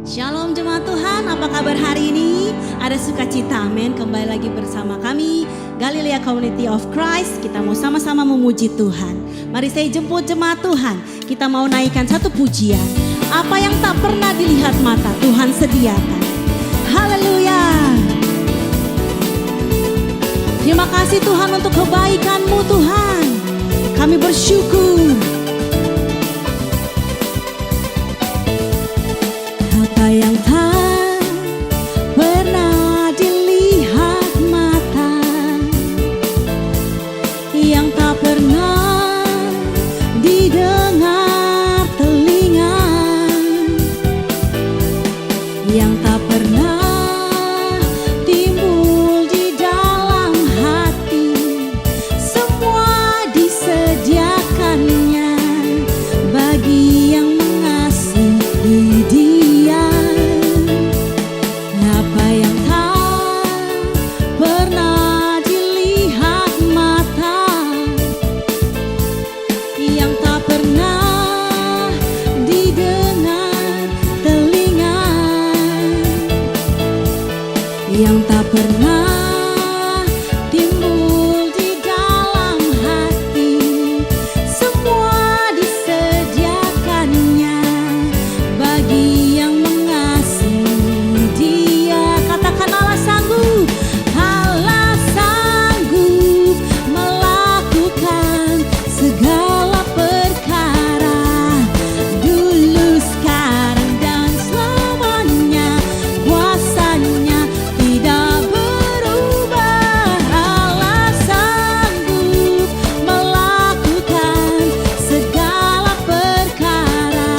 Shalom jemaat Tuhan, apa kabar hari ini? Ada sukacita, amin. Kembali lagi bersama kami Galilea Community of Christ. Kita mau sama-sama memuji Tuhan. Mari saya jemput jemaat Tuhan. Kita mau naikkan satu pujian. Apa yang tak pernah dilihat mata, Tuhan sediakan. Haleluya. Terima kasih Tuhan untuk kebaikan-Mu Tuhan. Kami bersyukur. Apa yang tak pernah dilihat mata, yang tak pernah didengar telinga, yang tak pernah timbul di dalam hati, semua disediakannya bagi yang mengasihi Dia. Apa yang tak pernah dilihat mata, yang tak pernah didengar telinga, yang tak pernah timbul di dalam hati, semua disediakannya bagi yang mengasihi Dia. Katakan Allah sanggup melakukan segala perkara, dulu, sekarang, dan selamanya. Kuasanya tidak berubah. Allah sanggup melakukan segala perkara,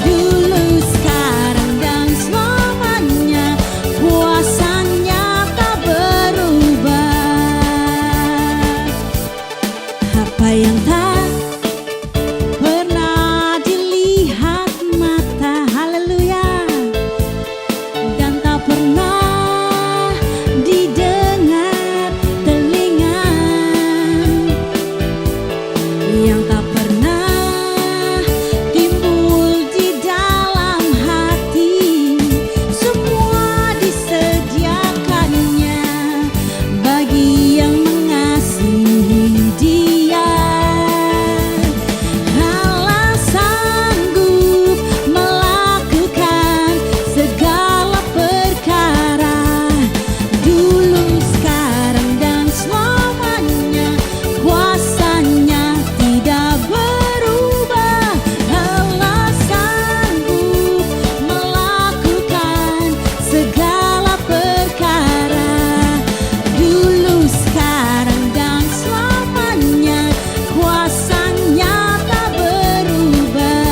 dulu, sekarang, dan selamanya. Kuasanya tak berubah. Apa yang tak pernah dilihat mata, haleluya, dan tak pernah didengar telinga, yang tak pernah timbul di dalam hati, semua disediakannya bagi yang mengasihi Dia. Allah sanggup melakukan segala perkara, dulu, sekarang, dan selamanya. Kuasanya tidak berubah. Allah sanggup melakukan segala perkara, dulu, sekarang, dan selamanya. Kuasanya tak berubah.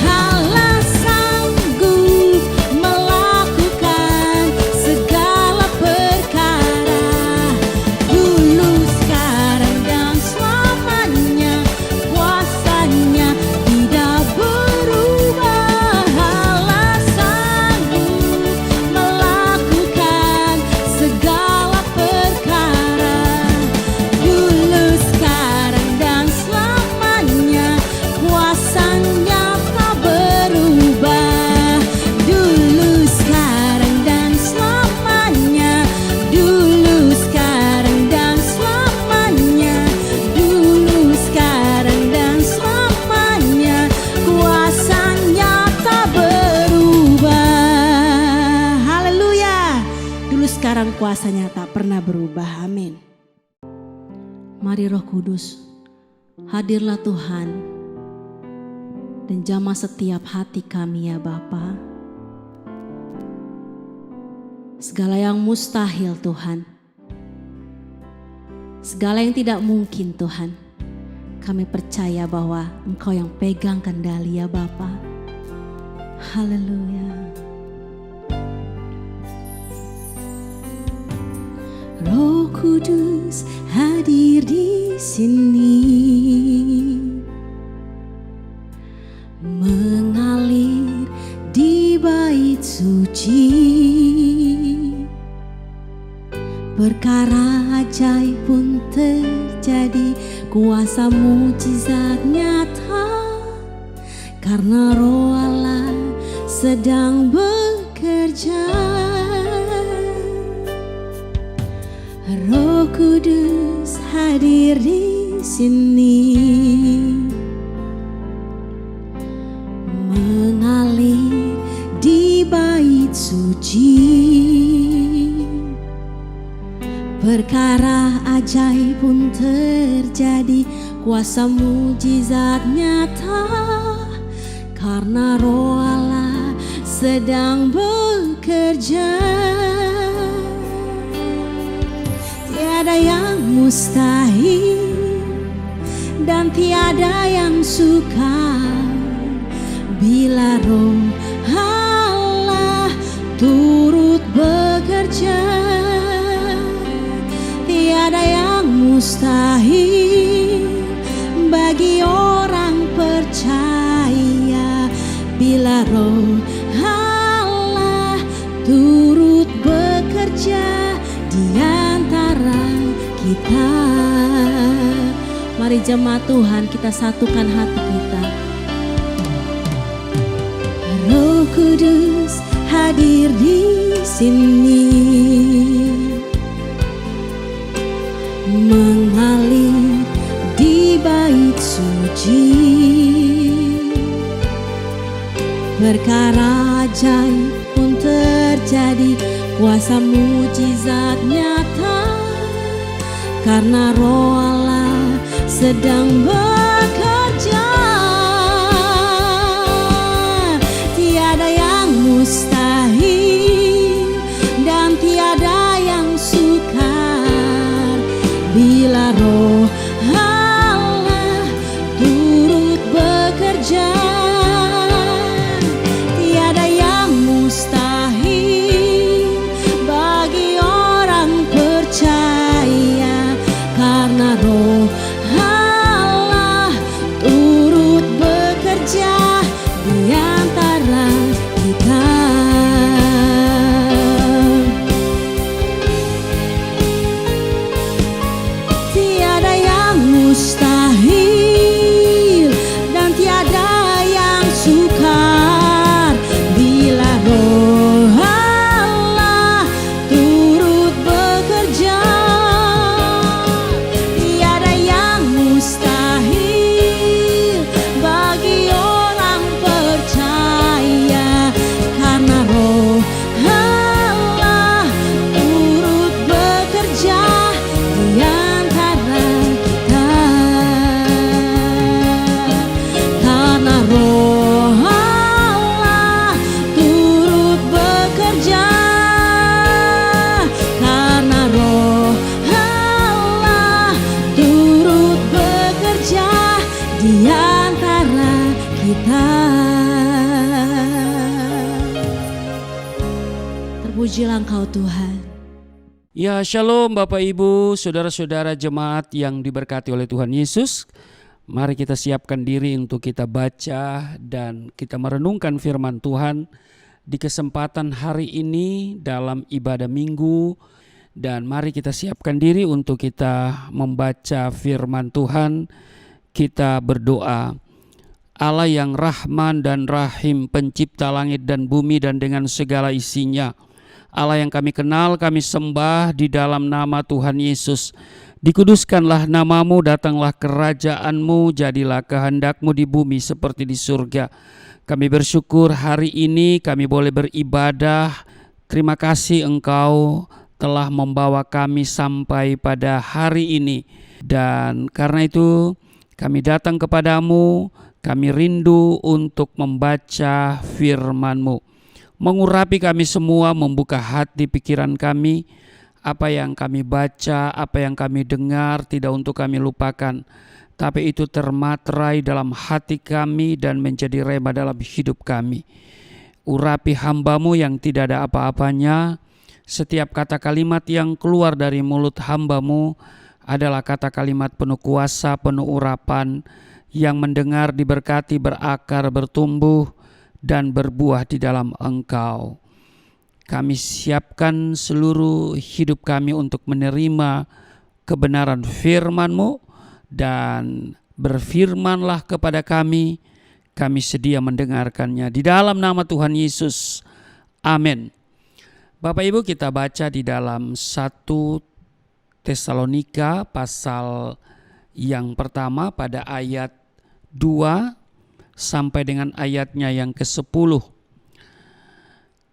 Allah sanggup melakukan segala perkara, dulu, sekarang, dan selamanya. Kuasanya tidak berubah. Allah sanggup melakukan segala perkara, dulu, sekarang, dan selamanya. Kuasanya tak berubah. Dulu, sekarang, dan selamanya. Dulu, sekarang, dan selamanya. Dulu, sekarang, dan selamanya. Kuasanya tak berubah. Haleluya. Dulu, sekarang, kuasanya tak pernah berubah. Amin. Mari Roh Kudus, hadirlah Tuhan dan jamah setiap hati kami ya Bapa. Segala yang mustahil Tuhan, segala yang tidak mungkin Tuhan, kami percaya bahwa Engkau yang pegang kendali ya Bapa. Haleluya. Roh Kudus hadir di sini, mengalir di bait suci. Perkara ajaib pun terjadi, kuasa mujizat nyata karena Roh Allah sedang bekerja. Roh Kudus hadir di sini, mengalir di bait suci. Perkara ajaib pun terjadi, kuasa mujizat nyata, karena Roh Allah sedang bekerja. Tiada yang mustahil dan tiada yang sukar bila Roh Allah turut bekerja. Tiada yang mustahil bagi orang percaya bila Roh Allah turut bekerja di antara kita. Mari jemaat Tuhan, kita satukan hati kita. Roh Kudus hadir di sini, mengalir di bait suci. Perkara ajaib pun terjadi, kuasa mujizat nyata, karena Roh Allah sedang bekerja. Tiada yang mustahil dan tiada yang sukar bila Roh Allah turut bekerja. Tiada yang mustahil bagi orang percaya, karena Roh Allah turut bekerja di antara kita. Tiada yang mustahil dan tiada yang sukar bila Roh Allah turut bekerja. Tiada yang mustahil bagi orang percaya, karena Roh Allah turut bekerja di antara kita. Karena Roh Allah turut bekerja, karena Roh Allah turut bekerja di antara kita. Terpujilah Engkau Tuhan. Ya, shalom Bapak Ibu, saudara-saudara jemaat yang diberkati oleh Tuhan Yesus. Mari kita siapkan diri untuk kita baca dan kita merenungkan firman Tuhan di kesempatan hari ini dalam ibadah minggu. Dan mari kita siapkan diri untuk kita membaca firman Tuhan. Kita berdoa. Allah yang Rahman dan Rahim, pencipta langit dan bumi dan dengan segala isinya, Allah yang kami kenal, kami sembah di dalam nama Tuhan Yesus. Dikuduskanlah namamu, datanglah kerajaanmu, jadilah kehendakmu di bumi seperti di surga. Kami bersyukur hari ini kami boleh beribadah. Terima kasih Engkau telah membawa kami sampai pada hari ini. Dan karena itu kami datang kepadamu, kami rindu untuk membaca firman-Mu. Mengurapi kami semua, membuka hati pikiran kami. Apa yang kami baca, apa yang kami dengar tidak untuk kami lupakan, tapi itu termaterai dalam hati kami dan menjadi rema dalam hidup kami. Urapi hamba-Mu yang tidak ada apa-apanya. Setiap kata kalimat yang keluar dari mulut hamba-Mu adalah kata kalimat penuh kuasa, penuh urapan, yang mendengar diberkati, berakar, bertumbuh, dan berbuah di dalam Engkau. Kami siapkan seluruh hidup kami untuk menerima kebenaran firman-Mu, dan berfirmanlah kepada kami kami sedia mendengarkannya. Di dalam nama Tuhan Yesus, amin. Bapak Ibu, kita baca di dalam 1 Tesalonika pasal yang pertama pada ayat 2 sampai dengan ayatnya yang ke-10.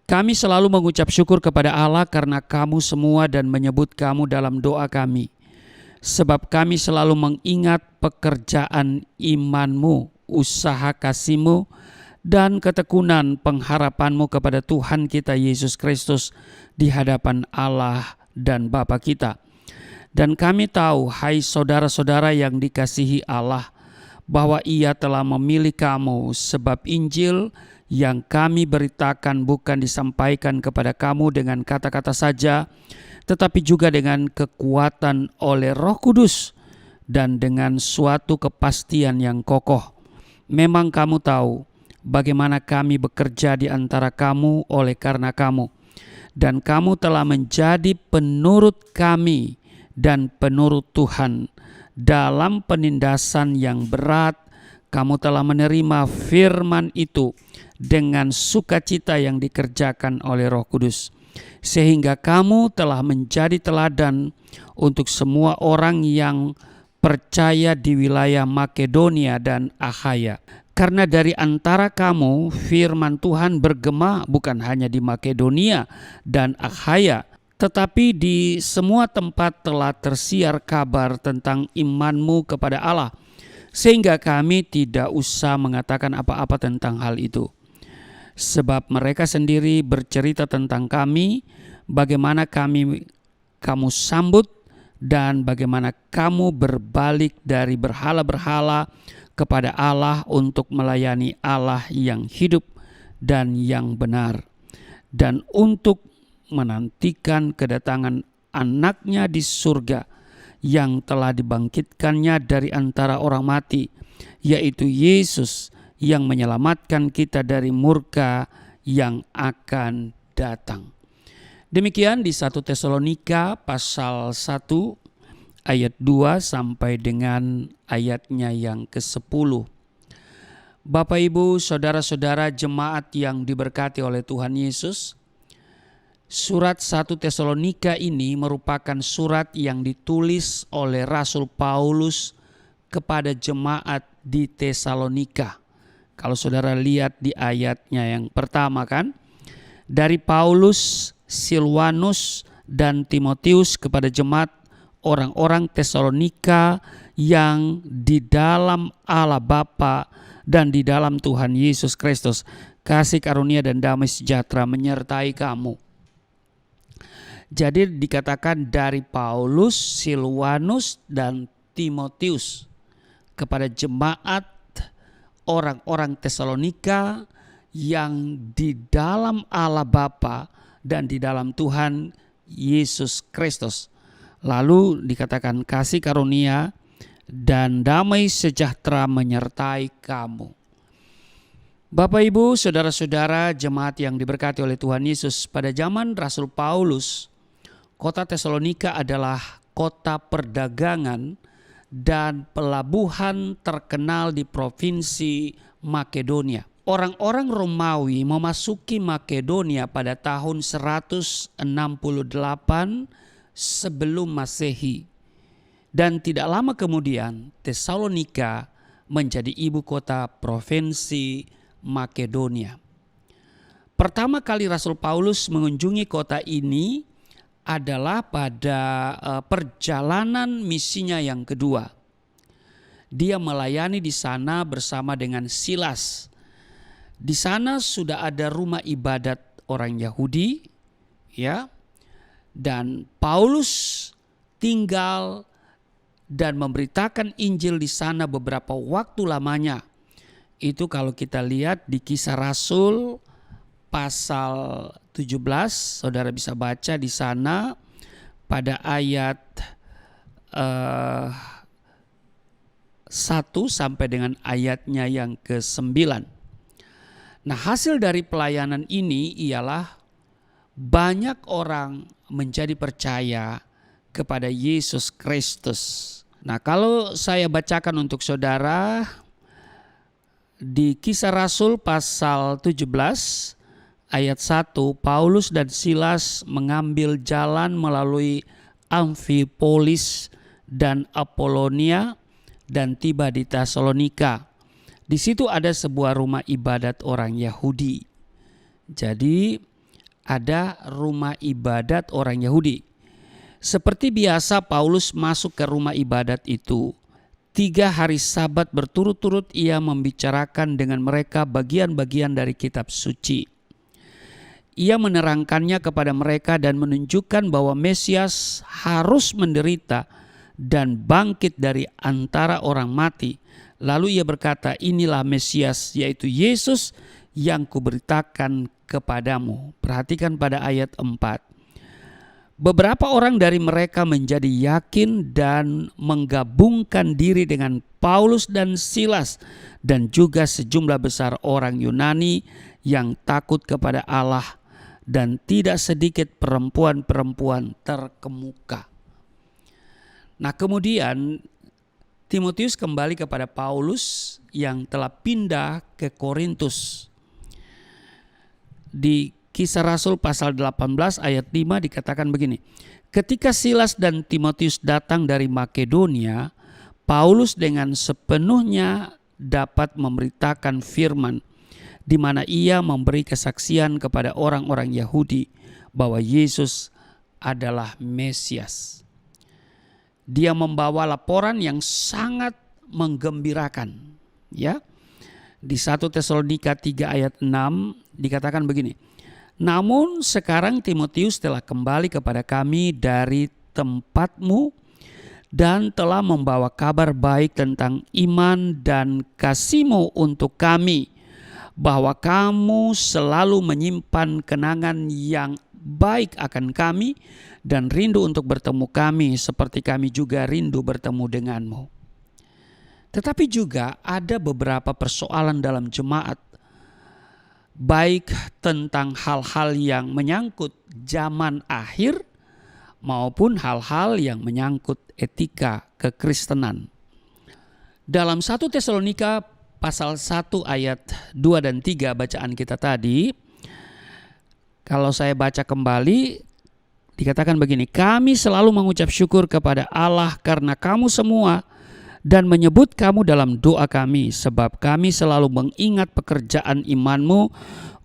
Kami selalu mengucap syukur kepada Allah karena kamu semua dan menyebut kamu dalam doa kami. Sebab kami selalu mengingat pekerjaan imanmu, usaha kasihmu, dan ketekunan pengharapanmu kepada Tuhan kita Yesus Kristus di hadapan Allah dan Bapa kita. Dan kami tahu, hai saudara-saudara yang dikasihi Allah, bahwa Ia telah memilih kamu, sebab Injil yang kami beritakan bukan disampaikan kepada kamu dengan kata-kata saja, tetapi juga dengan kekuatan oleh Roh Kudus dan dengan suatu kepastian yang kokoh. Memang kamu tahu bagaimana kami bekerja di antara kamu oleh karena kamu, dan kamu telah menjadi penurut kami dan penurut Tuhan. Dalam penindasan yang berat, kamu telah menerima firman itu dengan sukacita yang dikerjakan oleh Roh Kudus, sehingga kamu telah menjadi teladan untuk semua orang yang percaya di wilayah Makedonia dan Akhaya. Karena dari antara kamu firman Tuhan bergema bukan hanya di Makedonia dan Akhaya, tetapi di semua tempat telah tersiar kabar tentang imanmu kepada Allah, sehingga kami tidak usah mengatakan apa-apa tentang hal itu. Sebab mereka sendiri bercerita tentang kami, bagaimana kamu sambut dan bagaimana kamu berbalik dari berhala-berhala kepada Allah untuk melayani Allah yang hidup dan yang benar, dan untuk menantikan kedatangan anaknya di surga yang telah dibangkitkannya dari antara orang mati, yaitu Yesus yang menyelamatkan kita dari murka yang akan datang. Demikian di 1 Tesalonika pasal 1 ayat 2 sampai dengan ayatnya yang ke-10. Bapak Ibu, saudara-saudara jemaat yang diberkati oleh Tuhan Yesus, surat 1 Tesalonika ini merupakan surat yang ditulis oleh Rasul Paulus kepada jemaat di Tesalonika. Kalau saudara lihat di ayatnya yang pertama kan, dari Paulus, Silwanus, dan Timotius kepada jemaat orang-orang Tesalonika yang di dalam Allah Bapa dan di dalam Tuhan Yesus Kristus, kasih karunia dan damai sejahtera menyertai kamu. Jadi dikatakan dari Paulus, Silwanus, dan Timotius kepada jemaat orang-orang Tesalonika yang di dalam Allah Bapa dan di dalam Tuhan Yesus Kristus. Lalu dikatakan kasih karunia dan damai sejahtera menyertai kamu. Bapak Ibu, saudara-saudara jemaat yang diberkati oleh Tuhan Yesus, pada zaman Rasul Paulus, kota Tesalonika adalah kota perdagangan dan pelabuhan terkenal di provinsi Makedonia. Orang-orang Romawi memasuki Makedonia pada tahun 168 sebelum Masehi, dan tidak lama kemudian Tesalonika menjadi ibu kota provinsi Makedonia. Pertama kali Rasul Paulus mengunjungi kota ini adalah pada perjalanan misinya yang kedua. Dia melayani di sana bersama dengan Silas. Di sana sudah ada rumah ibadat orang Yahudi, ya. Dan Paulus tinggal dan memberitakan Injil di sana beberapa waktu lamanya. Itu kalau kita lihat di Kisah Rasul pasal 17, saudara bisa baca di sana pada ayat 1 sampai dengan ayatnya yang ke-9. Nah, hasil dari pelayanan ini ialah banyak orang menjadi percaya kepada Yesus Kristus. Nah, kalau saya bacakan untuk saudara Di Kisah Rasul pasal 17 ayat 1, Paulus dan Silas mengambil jalan melalui Amfipolis dan Apolonia dan tiba di Tesalonika. Di situ ada sebuah rumah ibadat orang Yahudi. Jadi ada rumah ibadat orang Yahudi. Seperti biasa Paulus masuk ke rumah ibadat itu. 3 hari Sabat berturut-turut ia membicarakan dengan mereka bagian-bagian dari kitab suci. Ia menerangkannya kepada mereka dan menunjukkan bahwa Mesias harus menderita dan bangkit dari antara orang mati. Lalu ia berkata, inilah Mesias, yaitu Yesus yang kuberitakan kepadamu. Perhatikan pada ayat 4. Beberapa orang dari mereka menjadi yakin dan menggabungkan diri dengan Paulus dan Silas dan juga sejumlah besar orang Yunani yang takut kepada Allah dan tidak sedikit perempuan-perempuan terkemuka. Nah, kemudian Timotius kembali kepada Paulus yang telah pindah ke Korintus. Di Kisah Rasul pasal 18 ayat 5 dikatakan begini. Ketika Silas dan Timotius datang dari Makedonia, Paulus dengan sepenuhnya dapat memberitakan firman, di mana ia memberi kesaksian kepada orang-orang Yahudi bahwa Yesus adalah Mesias. Dia membawa laporan yang sangat menggembirakan. Ya, di 1 Tesalonika 3 ayat 6 dikatakan begini. Namun sekarang Timotius telah kembali kepada kami dari tempatmu dan telah membawa kabar baik tentang iman dan kasihmu untuk kami, bahwa kamu selalu menyimpan kenangan yang baik akan kami dan rindu untuk bertemu kami seperti kami juga rindu bertemu denganmu. Tetapi juga ada beberapa persoalan dalam jemaat, baik tentang hal-hal yang menyangkut zaman akhir maupun hal-hal yang menyangkut etika kekristenan. Dalam 1 Tesalonika pasal 1 ayat 2 dan 3 bacaan kita tadi, kalau saya baca kembali dikatakan begini, kami selalu mengucap syukur kepada Allah karena kamu semua dan menyebut kamu dalam doa kami, sebab kami selalu mengingat pekerjaan imanmu,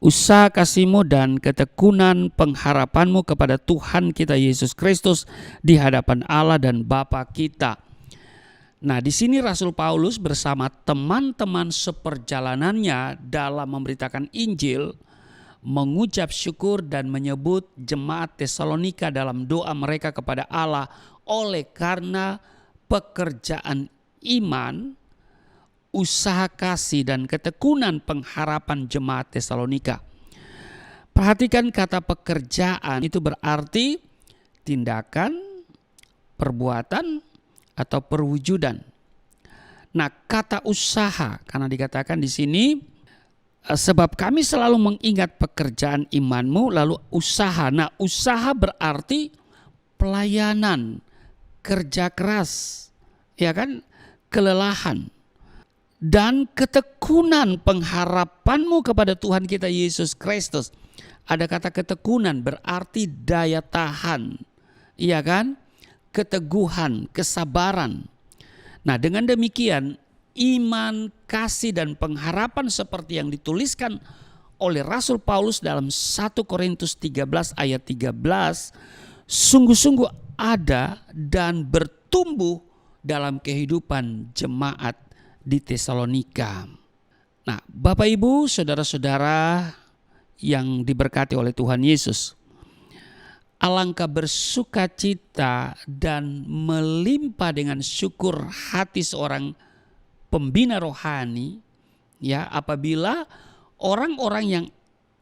usaha kasihmu dan ketekunan pengharapanmu kepada Tuhan kita Yesus Kristus di hadapan Allah dan Bapa kita. Nah, di sini Rasul Paulus bersama teman-teman seperjalanannya dalam memberitakan Injil mengucap syukur dan menyebut jemaat Tesalonika dalam doa mereka kepada Allah oleh karena pekerjaan iman, usaha kasih dan ketekunan pengharapan jemaat Tesalonika. Perhatikan kata pekerjaan itu berarti tindakan, perbuatan atau perwujudan. Nah, kata usaha karena dikatakan di sini sebab kami selalu mengingat pekerjaan imanmu, lalu usaha. Nah, usaha berarti pelayanan, kerja keras, ya kan? Kelelahan dan ketekunan pengharapanmu kepada Tuhan kita Yesus Kristus. Ada kata ketekunan berarti daya tahan, iya kan? Keteguhan, kesabaran. Nah, dengan demikian iman, kasih dan pengharapan seperti yang dituliskan oleh Rasul Paulus dalam 1 Korintus 13 ayat 13 sungguh-sungguh ada dan bertumbuh dalam kehidupan jemaat di Tesalonika. Nah, Bapak Ibu, saudara-saudara yang diberkati oleh Tuhan Yesus, alangkah bersukacita dan melimpah dengan syukur hati seorang pembina rohani, ya, apabila orang-orang yang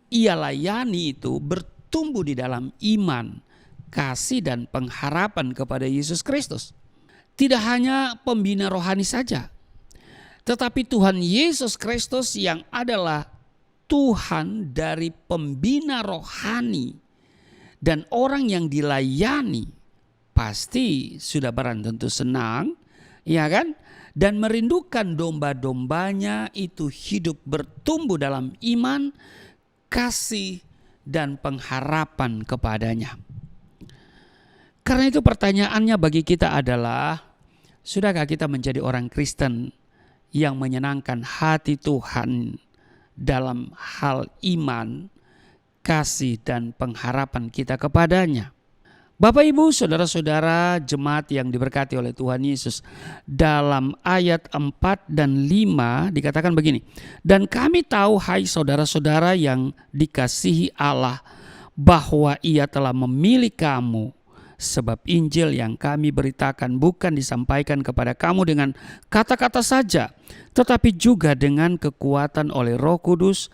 ia layani itu bertumbuh di dalam iman, kasih dan pengharapan kepada Yesus Kristus. Tidak hanya pembina rohani saja, tetapi Tuhan Yesus Kristus yang adalah Tuhan dari pembina rohani dan orang yang dilayani pasti sudah barang tentu senang, ya kan? dan merindukan domba-dombanya itu hidup bertumbuh dalam iman, kasih, dan pengharapan kepadanya. Karena itu pertanyaannya bagi kita adalah, sudahkah kita menjadi orang Kristen yang menyenangkan hati Tuhan dalam hal iman, kasih, dan pengharapan kita kepadanya? Bapak, Ibu, saudara-saudara jemaat yang diberkati oleh Tuhan Yesus, dalam ayat 4 dan 5 dikatakan begini, dan kami tahu hai saudara-saudara yang dikasihi Allah, bahwa Ia telah memilih kamu, sebab Injil yang kami beritakan bukan disampaikan kepada kamu dengan kata-kata saja, tetapi juga dengan kekuatan oleh Roh Kudus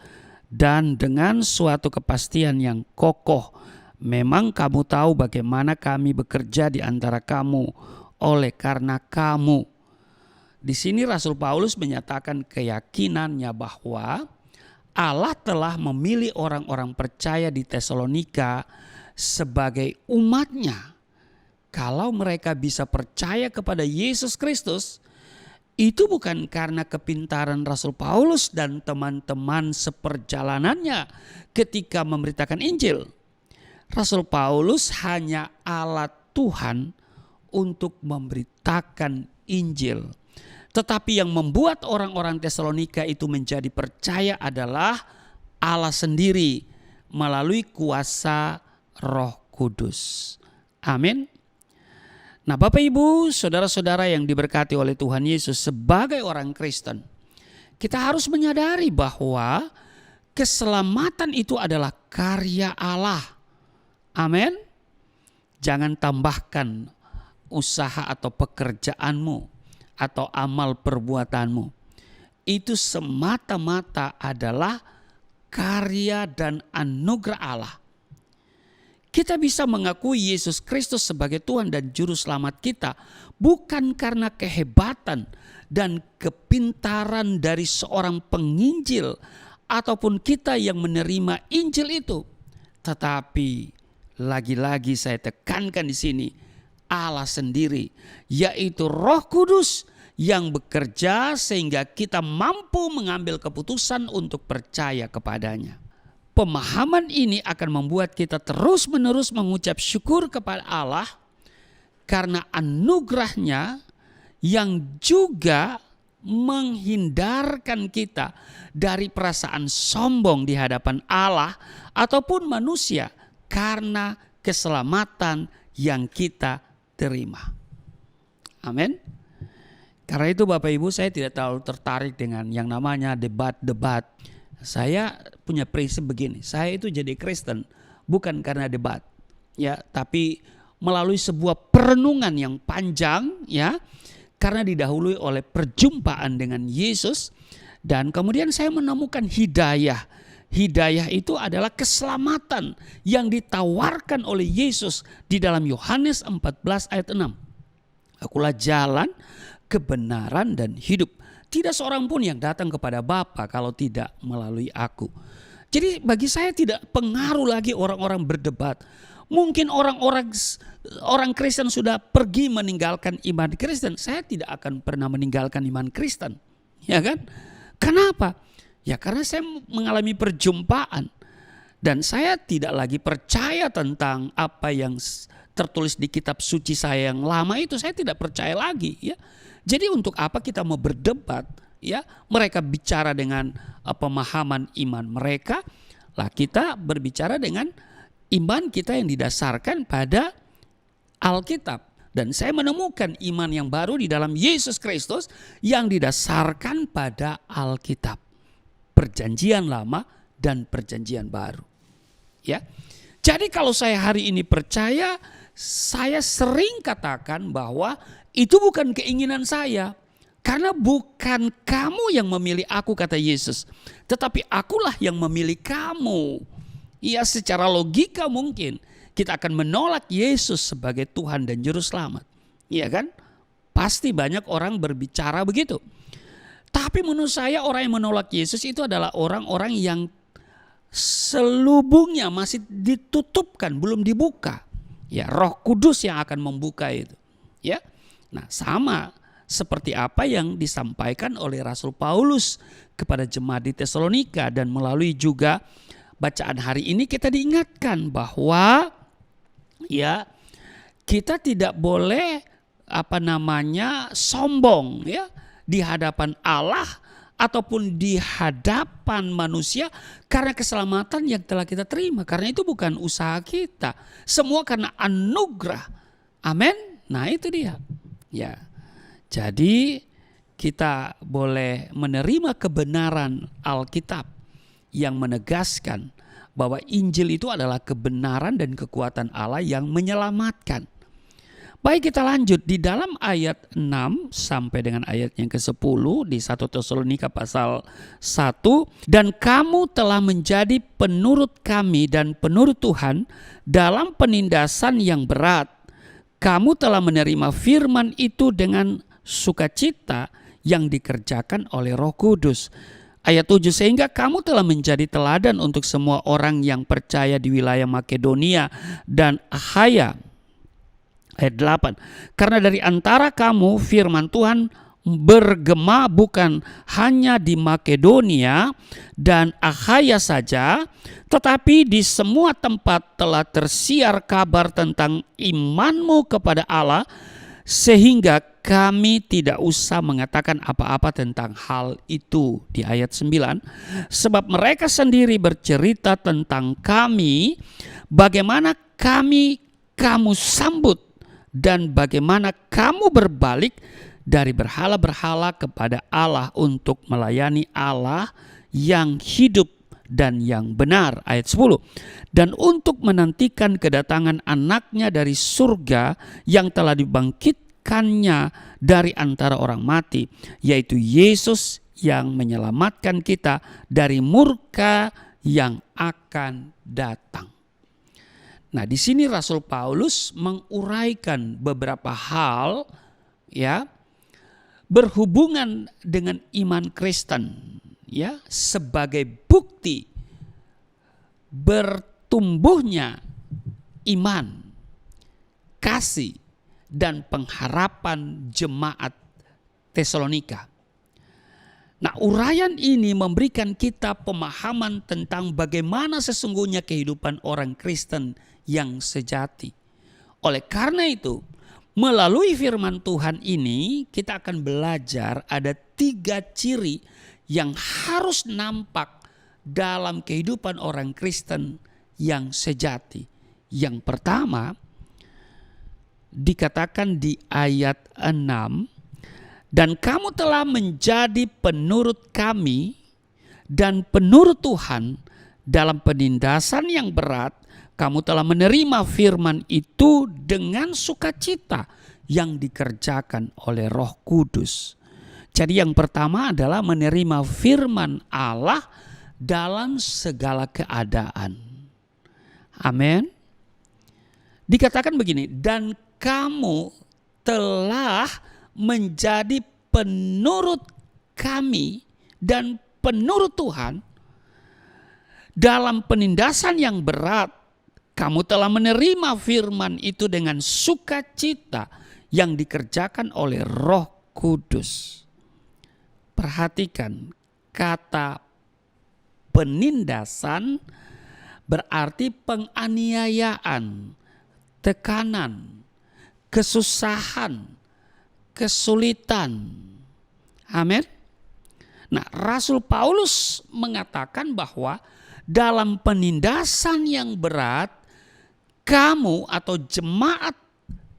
dan dengan suatu kepastian yang kokoh. Memang kamu tahu bagaimana kami bekerja di antara kamu oleh karena kamu. Di sini Rasul Paulus menyatakan keyakinannya bahwa Allah telah memilih orang-orang percaya di Tesalonika sebagai umatnya. Kalau mereka bisa percaya kepada Yesus Kristus, itu bukan karena kepintaran Rasul Paulus dan teman-teman seperjalanannya ketika memberitakan Injil. Rasul Paulus hanya alat Tuhan untuk memberitakan Injil. Tetapi yang membuat orang-orang Tesalonika itu menjadi percaya adalah Allah sendiri melalui kuasa Roh Kudus. Amin. Nah, Bapak, Ibu, saudara-saudara yang diberkati oleh Tuhan Yesus, sebagai orang Kristen, kita harus menyadari bahwa keselamatan itu adalah karya Allah. Amin. Jangan tambahkan usaha atau pekerjaanmu atau amal perbuatanmu. Itu semata-mata adalah karya dan anugerah Allah. Kita bisa mengakui Yesus Kristus sebagai Tuhan dan Juru Selamat kita bukan karena kehebatan dan kepintaran dari seorang penginjil ataupun kita yang menerima Injil itu, tetapi lagi-lagi saya tekankan di sini, Allah sendiri, yaitu Roh Kudus yang bekerja sehingga kita mampu mengambil keputusan untuk percaya kepadanya. Pemahaman ini akan membuat kita terus-menerus mengucap syukur kepada Allah karena anugerahnya yang juga menghindarkan kita dari perasaan sombong di hadapan Allah ataupun manusia, karena keselamatan yang kita terima. Amin. Karena itu Bapak Ibu, saya tidak terlalu tertarik dengan yang namanya debat-debat. Saya punya prinsip begini, saya itu jadi Kristen bukan karena debat, ya, tapi melalui sebuah perenungan yang panjang, ya, karena didahului oleh perjumpaan dengan Yesus, dan kemudian saya menemukan hidayah. Hidayah itu adalah keselamatan yang ditawarkan oleh Yesus di dalam Yohanes 14 ayat 6. Akulah jalan, kebenaran, dan hidup. Tidak seorang pun yang datang kepada Bapa kalau tidak melalui aku. Jadi bagi saya tidak pengaruh lagi orang-orang berdebat. Mungkin orang Kristen sudah pergi meninggalkan iman Kristen. Saya tidak akan pernah meninggalkan iman Kristen. Ya kan? Kenapa? Ya karena saya mengalami perjumpaan. Dan saya tidak lagi percaya tentang apa yang tertulis di kitab suci saya yang lama itu. Saya tidak percaya lagi, ya. Jadi untuk apa kita mau berdebat, ya? Mereka bicara dengan pemahaman iman mereka, lah kita berbicara dengan iman kita yang didasarkan pada Alkitab. Dan saya menemukan iman yang baru di dalam Yesus Kristus yang didasarkan pada Alkitab. Perjanjian lama dan perjanjian baru. Ya. Jadi kalau saya hari ini percaya, saya sering katakan bahwa itu bukan keinginan saya. Karena bukan kamu yang memilih aku, kata Yesus, tetapi akulah yang memilih kamu. Ya, secara logika mungkin kita akan menolak Yesus sebagai Tuhan dan Juru Selamat. Iya kan? Pasti banyak orang berbicara begitu. Tapi menurut saya orang yang menolak Yesus itu adalah orang-orang yang selubungnya masih ditutupkan, belum dibuka. Ya, Roh Kudus yang akan membuka itu. Ya. Nah, sama seperti apa yang disampaikan oleh Rasul Paulus kepada jemaat di Tesalonika. Dan melalui juga bacaan hari ini kita diingatkan bahwa ya kita tidak boleh sombong ya di hadapan Allah ataupun di hadapan manusia karena keselamatan yang telah kita terima. Karena itu bukan usaha kita. Semua karena anugerah. Amin. Nah itu dia. Ya. Jadi kita boleh menerima kebenaran Alkitab yang menegaskan bahwa Injil itu adalah kebenaran dan kekuatan Allah yang menyelamatkan. Baik, kita lanjut di dalam ayat 6 sampai dengan ayat yang ke-10 di 1 Tesalonika pasal 1. Dan kamu telah menjadi penurut kami dan penurut Tuhan dalam penindasan yang berat. Kamu telah menerima firman itu dengan sukacita yang dikerjakan oleh Roh Kudus. Ayat 7, sehingga kamu telah menjadi teladan untuk semua orang yang percaya di wilayah Makedonia dan Akhaya. Ayat 8, karena dari antara kamu firman Tuhan bergema bukan hanya di Makedonia dan Akhaya saja, tetapi di semua tempat telah tersiar kabar tentang imanmu kepada Allah, sehingga kami tidak usah mengatakan apa-apa tentang hal itu. Di ayat 9, sebab mereka sendiri bercerita tentang kami, bagaimana kamu sambut dan bagaimana kamu berbalik dari berhala-berhala kepada Allah untuk melayani Allah yang hidup dan yang benar. Ayat 10, dan untuk menantikan kedatangan anaknya dari surga yang telah dibangkitkannya dari antara orang mati, yaitu Yesus yang menyelamatkan kita dari murka yang akan datang. Nah, di sini Rasul Paulus menguraikan beberapa hal ya berhubungan dengan iman Kristen ya sebagai bukti bertumbuhnya iman, kasih dan pengharapan jemaat Tesalonika. Nah, uraian ini memberikan kita pemahaman tentang bagaimana sesungguhnya kehidupan orang Kristen yang sejati. Oleh karena itu, melalui firman Tuhan ini kita akan belajar ada 3 ciri yang harus nampak dalam kehidupan orang Kristen yang sejati. Yang pertama dikatakan di ayat 6, dan kamu telah menjadi penurut kami dan penurut Tuhan dalam penindasan yang berat. Kamu telah menerima firman itu dengan sukacita yang dikerjakan oleh Roh Kudus. Jadi yang pertama adalah menerima firman Allah dalam segala keadaan. Amin. Dikatakan begini, dan kamu telah menjadi penurut kami dan penurut Tuhan dalam penindasan yang berat. Kamu telah menerima firman itu dengan sukacita yang dikerjakan oleh Roh Kudus. Perhatikan, kata penindasan berarti penganiayaan, tekanan, kesusahan, kesulitan. Amin. Nah, Rasul Paulus mengatakan bahwa dalam penindasan yang berat, kamu atau jemaat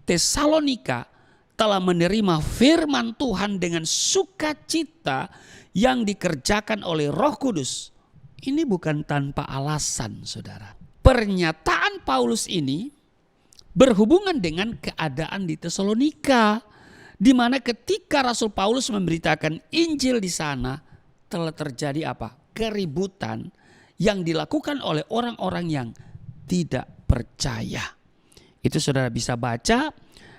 Tesalonika telah menerima firman Tuhan dengan sukacita yang dikerjakan oleh Roh Kudus. Ini bukan tanpa alasan, saudara. Pernyataan Paulus ini berhubungan dengan keadaan di Tesalonika, di mana ketika Rasul Paulus memberitakan Injil di sana telah terjadi apa? Keributan yang dilakukan oleh orang-orang yang tidak percaya. Itu saudara bisa baca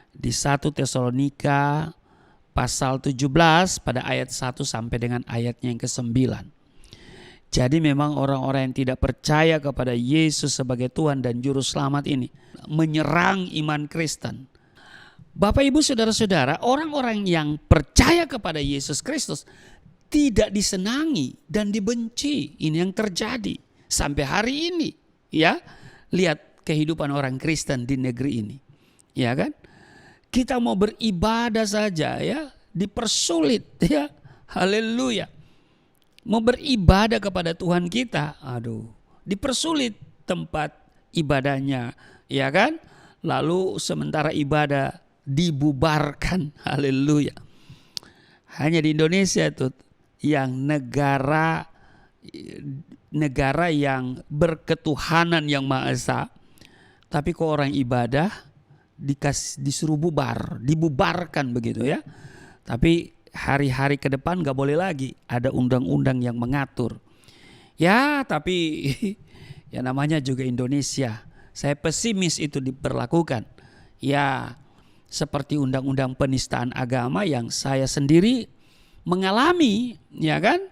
di 1 Tesalonika pasal 17 pada ayat 1 sampai dengan ayatnya yang ke-9. Jadi memang orang-orang yang tidak percaya kepada Yesus sebagai Tuhan dan Juru Selamat ini menyerang iman Kristen. Bapak Ibu Saudara-saudara, orang-orang yang percaya kepada Yesus Kristus tidak disenangi dan dibenci. Ini yang terjadi sampai hari ini. Ya, lihat kehidupan orang Kristen di negeri ini. Ya kan? Kita mau beribadah saja ya, dipersulit ya. Haleluya. Mau beribadah kepada Tuhan kita, aduh, dipersulit tempat ibadahnya, ya kan? Lalu sementara ibadah dibubarkan. Haleluya. Hanya di Indonesia itu yang negara yang berketuhanan yang Maha Esa, tapi kok orang ibadah disuruh dibubarkan begitu ya. Tapi hari-hari ke depan gak boleh lagi, ada undang-undang yang mengatur. Ya tapi ya namanya juga Indonesia, saya pesimis itu diperlakukan. Ya seperti undang-undang penistaan agama yang saya sendiri mengalami, ya kan?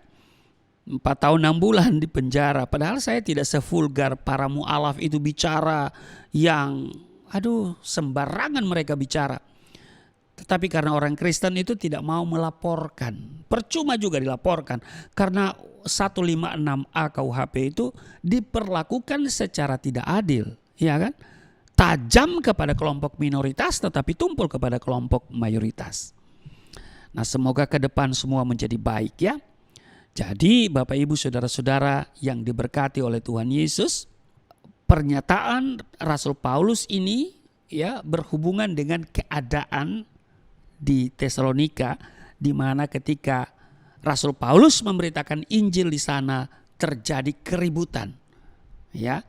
4 tahun 6 bulan di penjara. Padahal saya tidak sevulgar para mu'alaf itu bicara yang sembarangan mereka bicara. Tetapi karena orang Kristen itu tidak mau melaporkan. Percuma juga dilaporkan. Karena 156A KUHP itu diperlakukan secara tidak adil. Ya kan? Tajam kepada kelompok minoritas tetapi tumpul kepada kelompok mayoritas. Nah semoga ke depan semua menjadi baik ya. Jadi Bapak Ibu Saudara-saudara yang diberkati oleh Tuhan Yesus, pernyataan Rasul Paulus ini ya berhubungan dengan keadaan di Tesalonika, di mana ketika Rasul Paulus memberitakan Injil di sana terjadi keributan ya,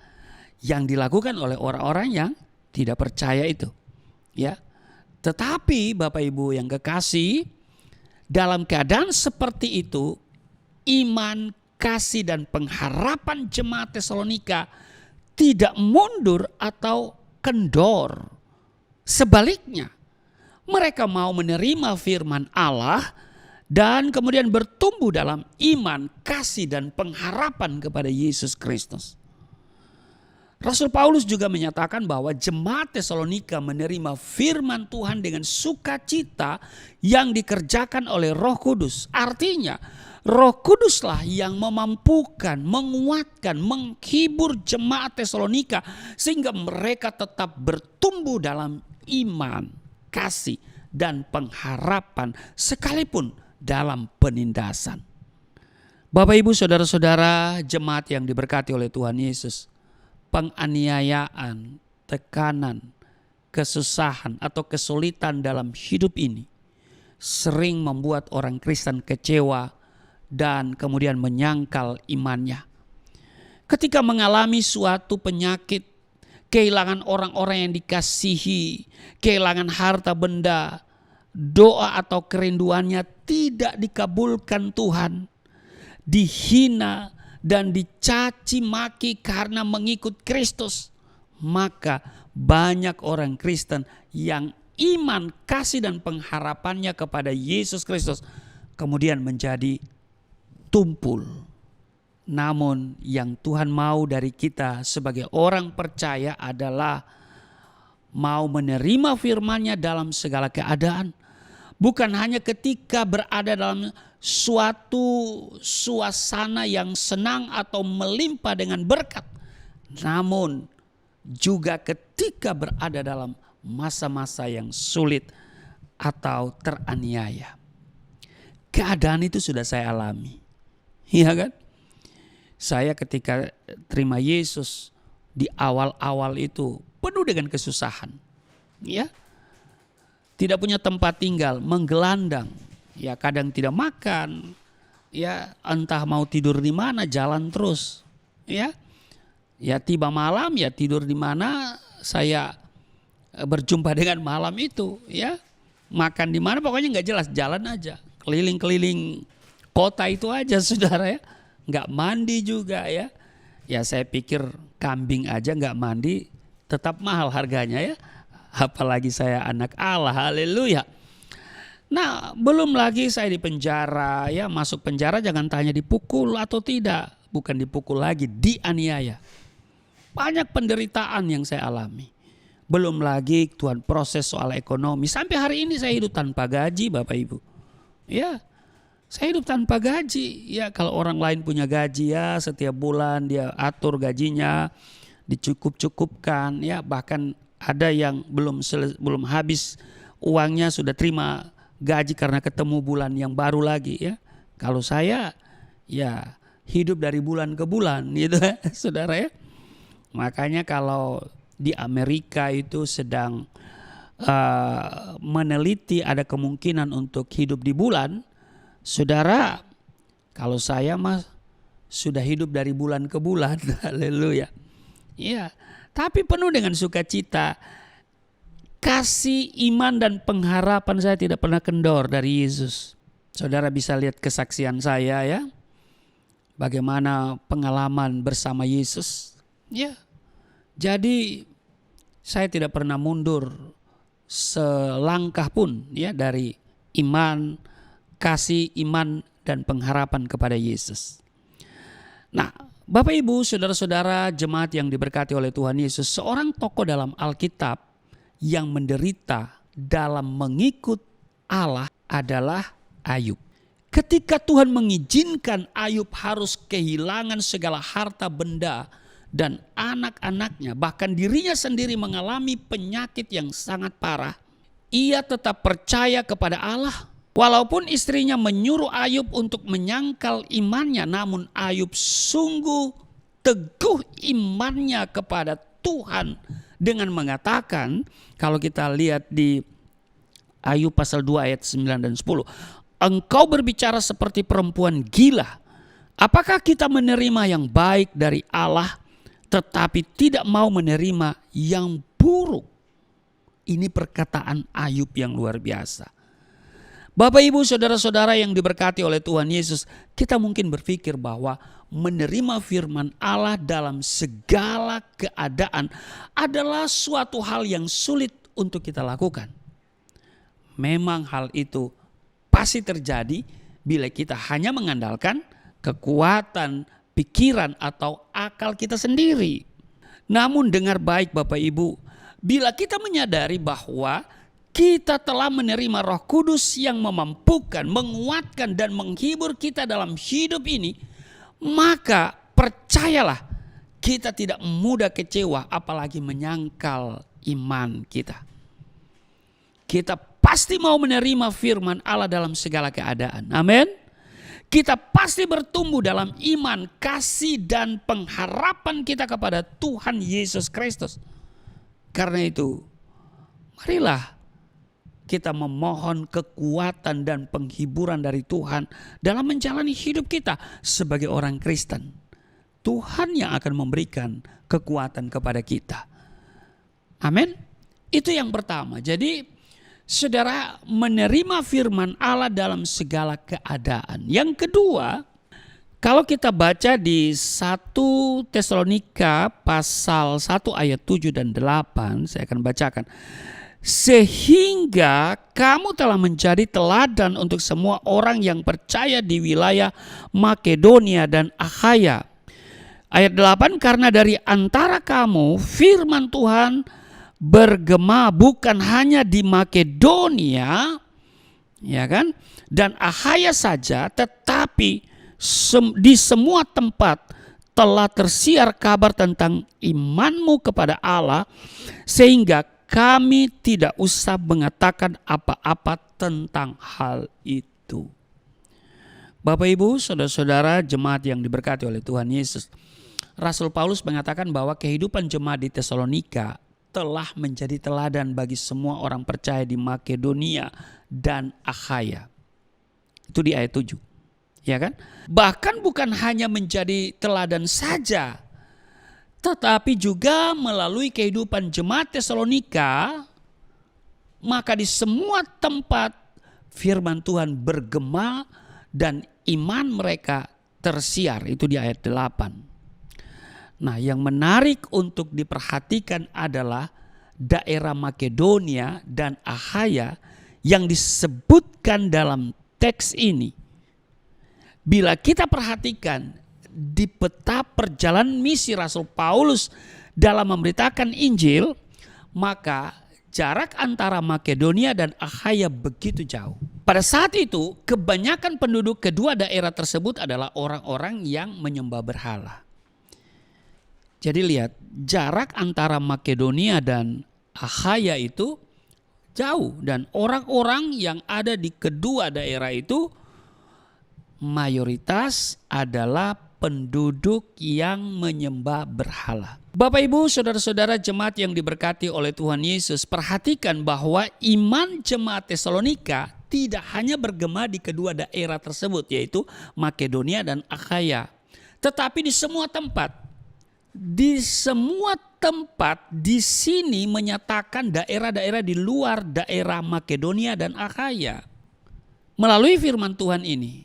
yang dilakukan oleh orang-orang yang tidak percaya itu ya. Tetapi Bapak Ibu yang kekasih, dalam keadaan seperti itu iman, kasih dan pengharapan jemaat Tesalonika tidak mundur atau kendor. Sebaliknya, mereka mau menerima firman Allah dan kemudian bertumbuh dalam iman, kasih dan pengharapan kepada Yesus Kristus. Rasul Paulus juga menyatakan bahwa jemaat Tesalonika menerima firman Tuhan dengan sukacita yang dikerjakan oleh Roh Kudus. Artinya Roh Kuduslah yang memampukan, menguatkan, menghibur jemaat Tesalonika sehingga mereka tetap bertumbuh dalam iman, kasih dan pengharapan sekalipun dalam penindasan. Bapak Ibu Saudara-saudara jemaat yang diberkati oleh Tuhan Yesus, penganiayaan, tekanan, kesusahan atau kesulitan dalam hidup ini sering membuat orang Kristen kecewa dan kemudian menyangkal imannya. Ketika mengalami suatu penyakit, kehilangan orang-orang yang dikasihi, kehilangan harta benda, doa atau kerinduannya tidak dikabulkan Tuhan, dihina dan dicaci maki karena mengikut Kristus, maka banyak orang Kristen yang iman, kasih dan pengharapannya kepada Yesus Kristus kemudian menjadi tumpul. Namun yang Tuhan mau dari kita sebagai orang percaya adalah mau menerima firman-Nya dalam segala keadaan. Bukan hanya ketika berada dalam suatu suasana yang senang atau melimpah dengan berkat. Namun juga ketika berada dalam masa-masa yang sulit atau teraniaya. Keadaan itu sudah saya alami. Iya kan? Saya ketika terima Yesus di awal-awal itu penuh dengan kesusahan. Ya. Tidak punya tempat tinggal, menggelandang. Ya kadang tidak makan. Ya entah mau tidur di mana, jalan terus. Ya. Ya tiba malam ya tidur di mana, saya berjumpa dengan malam itu, ya. Makan di mana pokoknya enggak jelas, jalan aja. Keliling-keliling kota itu aja saudara ya. Nggak mandi juga ya. Ya saya pikir kambing aja nggak mandi tetap mahal harganya ya. Apalagi saya anak Allah, haleluya. Nah belum lagi saya di penjara ya. Masuk penjara jangan tanya dipukul atau tidak. Bukan dipukul lagi, dianiaya. Banyak penderitaan yang saya alami. Belum lagi Tuhan proses soal ekonomi. Sampai hari ini saya hidup tanpa gaji Bapak Ibu. Ya, saya hidup tanpa gaji. Ya, kalau orang lain punya gaji ya setiap bulan dia atur gajinya, dicukup-cukupkan. Ya, bahkan ada yang belum habis uangnya sudah terima gaji karena ketemu bulan yang baru lagi ya. Kalau saya ya hidup dari bulan ke bulan gitu ya, saudara ya. Makanya kalau di Amerika itu sedang meneliti ada kemungkinan untuk hidup di bulan, saudara, kalau saya mah sudah hidup dari bulan ke bulan, haleluya. Iya, tapi penuh dengan sukacita, kasih, iman dan pengharapan saya tidak pernah kendor dari Yesus. Saudara bisa lihat kesaksian saya ya, bagaimana pengalaman bersama Yesus. Ya, jadi saya tidak pernah mundur selangkah pun ya dari iman, kasih, iman dan pengharapan kepada Yesus. Nah, Bapak Ibu, saudara-saudara jemaat yang diberkati oleh Tuhan Yesus, seorang tokoh dalam Alkitab yang menderita dalam mengikut Allah adalah Ayub. Ketika Tuhan mengizinkan Ayub harus kehilangan segala harta benda dan anak-anaknya, bahkan dirinya sendiri mengalami penyakit yang sangat parah, ia tetap percaya kepada Allah. Walaupun istrinya menyuruh Ayub untuk menyangkal imannya, namun Ayub sungguh teguh imannya kepada Tuhan dengan mengatakan, kalau kita lihat di Ayub pasal 2 ayat 9 dan 10, engkau berbicara seperti perempuan gila. Apakah kita menerima yang baik dari Allah tetapi tidak mau menerima yang buruk? Ini perkataan Ayub yang luar biasa. Bapak Ibu saudara-saudara yang diberkati oleh Tuhan Yesus, kita mungkin berpikir bahwa menerima firman Allah dalam segala keadaan adalah suatu hal yang sulit untuk kita lakukan. Memang hal itu pasti terjadi bila kita hanya mengandalkan kekuatan, pikiran atau akal kita sendiri. Namun dengar baik Bapak Ibu, bila kita menyadari bahwa kita telah menerima Roh Kudus yang memampukan, menguatkan dan menghibur kita dalam hidup ini, maka percayalah kita tidak mudah kecewa apalagi menyangkal iman kita. Kita pasti mau menerima firman Allah dalam segala keadaan. Amin. Kita pasti bertumbuh dalam iman, kasih dan pengharapan kita kepada Tuhan Yesus Kristus. Karena itu, marilah kita memohon kekuatan dan penghiburan dari Tuhan dalam menjalani hidup kita sebagai orang Kristen. Tuhan yang akan memberikan kekuatan kepada kita. Amin. Itu yang pertama. Jadi saudara menerima firman Allah dalam segala keadaan. Yang kedua, kalau kita baca di 1 Tesalonika pasal 1 ayat 7 dan 8, saya akan bacakan. Sehingga kamu telah menjadi teladan untuk semua orang yang percaya di wilayah Makedonia dan Akhaya. Ayat 8, karena dari antara kamu firman Tuhan bergema bukan hanya di Makedonia, ya kan, dan Akhaya saja, tetapi di semua tempat telah tersiar kabar tentang imanmu kepada Allah, sehingga kami tidak usah mengatakan apa-apa tentang hal itu. Bapak Ibu, saudara-saudara jemaat yang diberkati oleh Tuhan Yesus, Rasul Paulus mengatakan bahwa kehidupan jemaat di Tesalonika telah menjadi teladan bagi semua orang percaya di Makedonia dan Akhaya. Itu di ayat 7. Ya kan? Bahkan bukan hanya menjadi teladan saja, tetapi juga melalui kehidupan jemaat Tesalonika, maka di semua tempat firman Tuhan bergema dan iman mereka tersiar. Itu di ayat 8. Nah, yang menarik untuk diperhatikan adalah daerah Makedonia dan Akhaya yang disebutkan dalam teks ini. Bila kita perhatikan di peta perjalanan misi Rasul Paulus dalam memberitakan Injil, maka jarak antara Makedonia dan Akhaya begitu jauh. Pada saat itu, kebanyakan penduduk kedua daerah tersebut adalah orang-orang yang menyembah berhala. Jadi lihat, jarak antara Makedonia dan Akhaya itu jauh, dan orang-orang yang ada di kedua daerah itu mayoritas adalah penduduk yang menyembah berhala. Bapak Ibu, saudara-saudara jemaat yang diberkati oleh Tuhan Yesus, perhatikan bahwa iman jemaat Tesalonika tidak hanya bergema di kedua daerah tersebut, yaitu Makedonia dan Akhaya, tetapi di semua tempat. Di semua tempat di sini menyatakan daerah-daerah di luar daerah Makedonia dan Akhaya. Melalui firman Tuhan ini,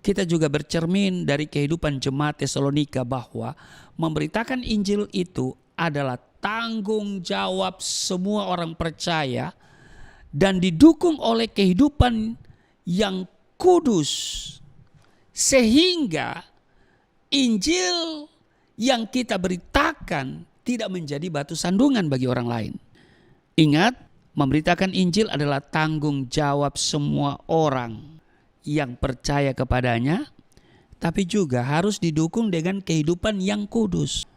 kita juga bercermin dari kehidupan jemaat Tesalonika bahwa memberitakan Injil itu adalah tanggung jawab semua orang percaya dan didukung oleh kehidupan yang kudus, sehingga Injil yang kita beritakan tidak menjadi batu sandungan bagi orang lain. Ingat, memberitakan Injil adalah tanggung jawab semua orang yang percaya kepadanya, tapi juga harus didukung dengan kehidupan yang kudus.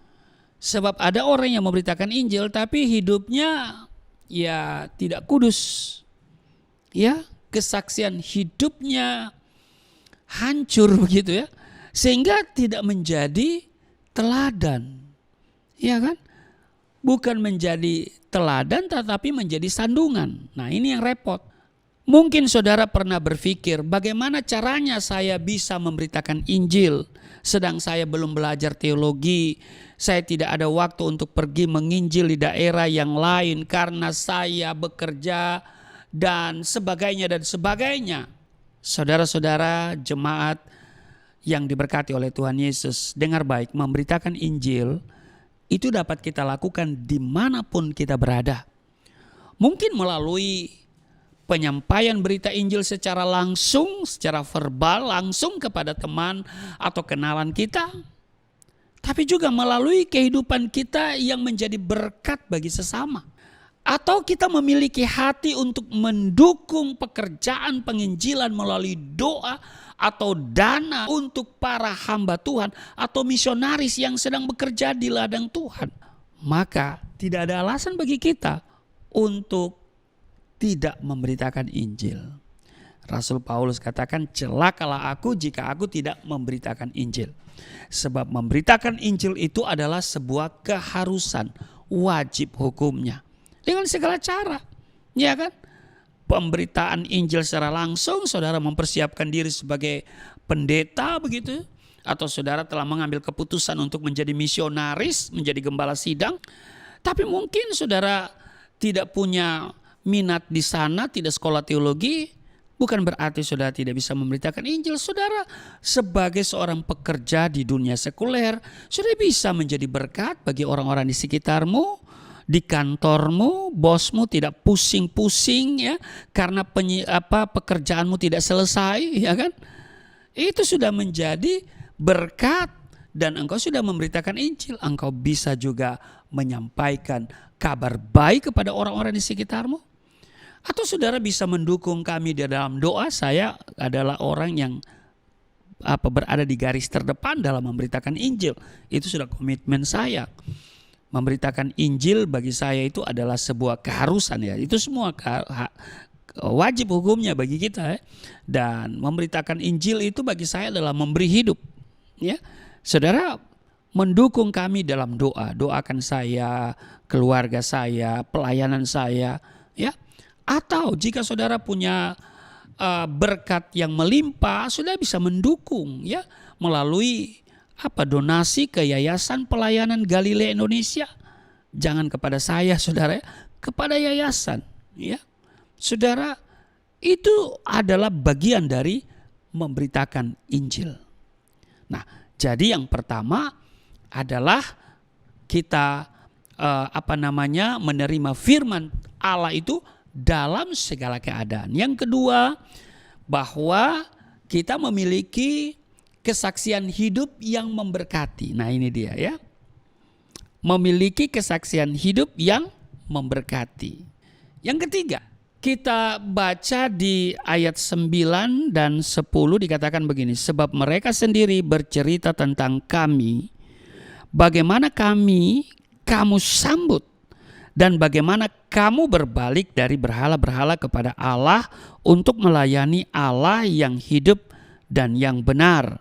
Sebab ada orang yang memberitakan Injil tapi hidupnya ya tidak kudus. Ya, kesaksian hidupnya hancur begitu ya. Sehingga tidak menjadi teladan. Ya kan? Bukan menjadi teladan tetapi menjadi sandungan. Nah, ini yang repot. Mungkin saudara pernah berpikir bagaimana caranya saya bisa memberitakan Injil sedang saya belum belajar teologi. Saya tidak ada waktu untuk pergi menginjil di daerah yang lain karena saya bekerja dan sebagainya dan sebagainya. Saudara-saudara jemaat yang diberkati oleh Tuhan Yesus, dengar baik, memberitakan Injil itu dapat kita lakukan dimanapun kita berada. Mungkin melalui penyampaian berita Injil secara langsung, secara verbal, langsung kepada teman atau kenalan kita. Tapi juga melalui kehidupan kita yang menjadi berkat bagi sesama. Atau kita memiliki hati untuk mendukung pekerjaan penginjilan melalui doa atau dana untuk para hamba Tuhan atau misionaris yang sedang bekerja di ladang Tuhan. Maka tidak ada alasan bagi kita untuk tidak memberitakan Injil. Rasul Paulus katakan, celakalah aku jika aku tidak memberitakan Injil. Sebab memberitakan Injil itu adalah sebuah keharusan, wajib hukumnya. Dengan segala cara, ya kan? Pemberitaan Injil secara langsung, saudara mempersiapkan diri sebagai pendeta begitu, atau saudara telah mengambil keputusan untuk menjadi misionaris, menjadi gembala sidang. Tapi mungkin saudara tidak punya minat di sana, tidak sekolah teologi, bukan berarti saudara tidak bisa memberitakan Injil. Saudara sebagai seorang pekerja di dunia sekuler, saudara bisa menjadi berkat bagi orang-orang di sekitarmu. Di kantormu, bosmu tidak pusing-pusing ya karena pekerjaanmu tidak selesai, ya kan? Itu sudah menjadi berkat dan engkau sudah memberitakan Injil. Engkau bisa juga menyampaikan kabar baik kepada orang-orang di sekitarmu. Atau saudara bisa mendukung kami di dalam doa. Saya adalah orang yang berada di garis terdepan dalam memberitakan Injil. Itu sudah komitmen saya. Memberitakan Injil bagi saya itu adalah sebuah keharusan ya. Itu semua wajib hukumnya bagi kita ya. Dan memberitakan Injil itu bagi saya adalah memberi hidup ya. Saudara mendukung kami dalam doa. Doakan saya, keluarga saya, pelayanan saya ya. Atau jika saudara punya berkat yang melimpah, saudara bisa mendukung ya melalui donasi ke Yayasan Pelayanan Galilea Indonesia. Jangan kepada saya saudara, kepada yayasan ya. Saudara, itu adalah bagian dari memberitakan Injil. Nah, jadi yang pertama adalah kita menerima firman Allah itu dalam segala keadaan. Yang kedua, bahwa kita memiliki kesaksian hidup yang memberkati. Nah, ini dia ya. Memiliki kesaksian hidup yang memberkati. Yang ketiga, kita baca di ayat 9 dan 10 dikatakan begini, sebab mereka sendiri bercerita tentang kami, bagaimana kamu sambut, dan bagaimana kamu berbalik dari berhala-berhala kepada Allah untuk melayani Allah yang hidup dan yang benar,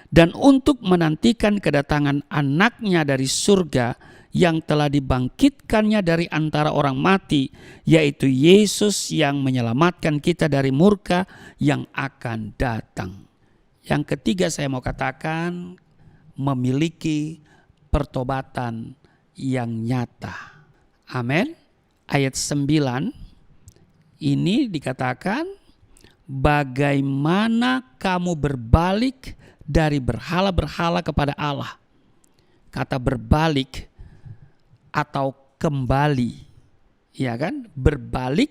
dan untuk menantikan kedatangan anaknya dari surga yang telah dibangkitkannya dari antara orang mati, yaitu Yesus yang menyelamatkan kita dari murka yang akan datang. Yang ketiga saya mau katakan, memiliki pertobatan yang nyata. Amin. Ayat 9 ini dikatakan, bagaimana kamu berbalik dari berhala-berhala kepada Allah. Kata berbalik atau kembali, ya kan? Berbalik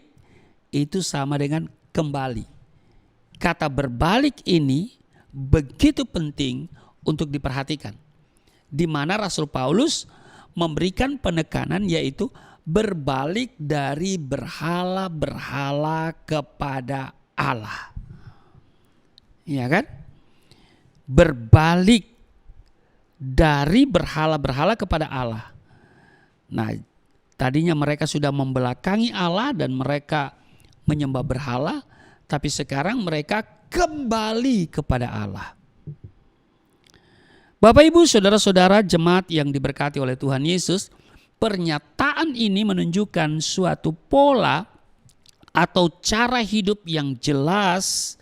itu sama dengan kembali. Kata berbalik ini begitu penting untuk diperhatikan, di mana Rasul Paulus memberikan penekanan, yaitu berbalik dari berhala-berhala kepada Allah, ya kan? Berbalik dari berhala-berhala kepada Allah. Nah, tadinya mereka sudah membelakangi Allah dan mereka menyembah berhala, tapi sekarang mereka kembali kepada Allah. Bapak, Ibu, saudara-saudara jemaat yang diberkati oleh Tuhan Yesus, pernyataan ini menunjukkan suatu pola atau cara hidup yang jelas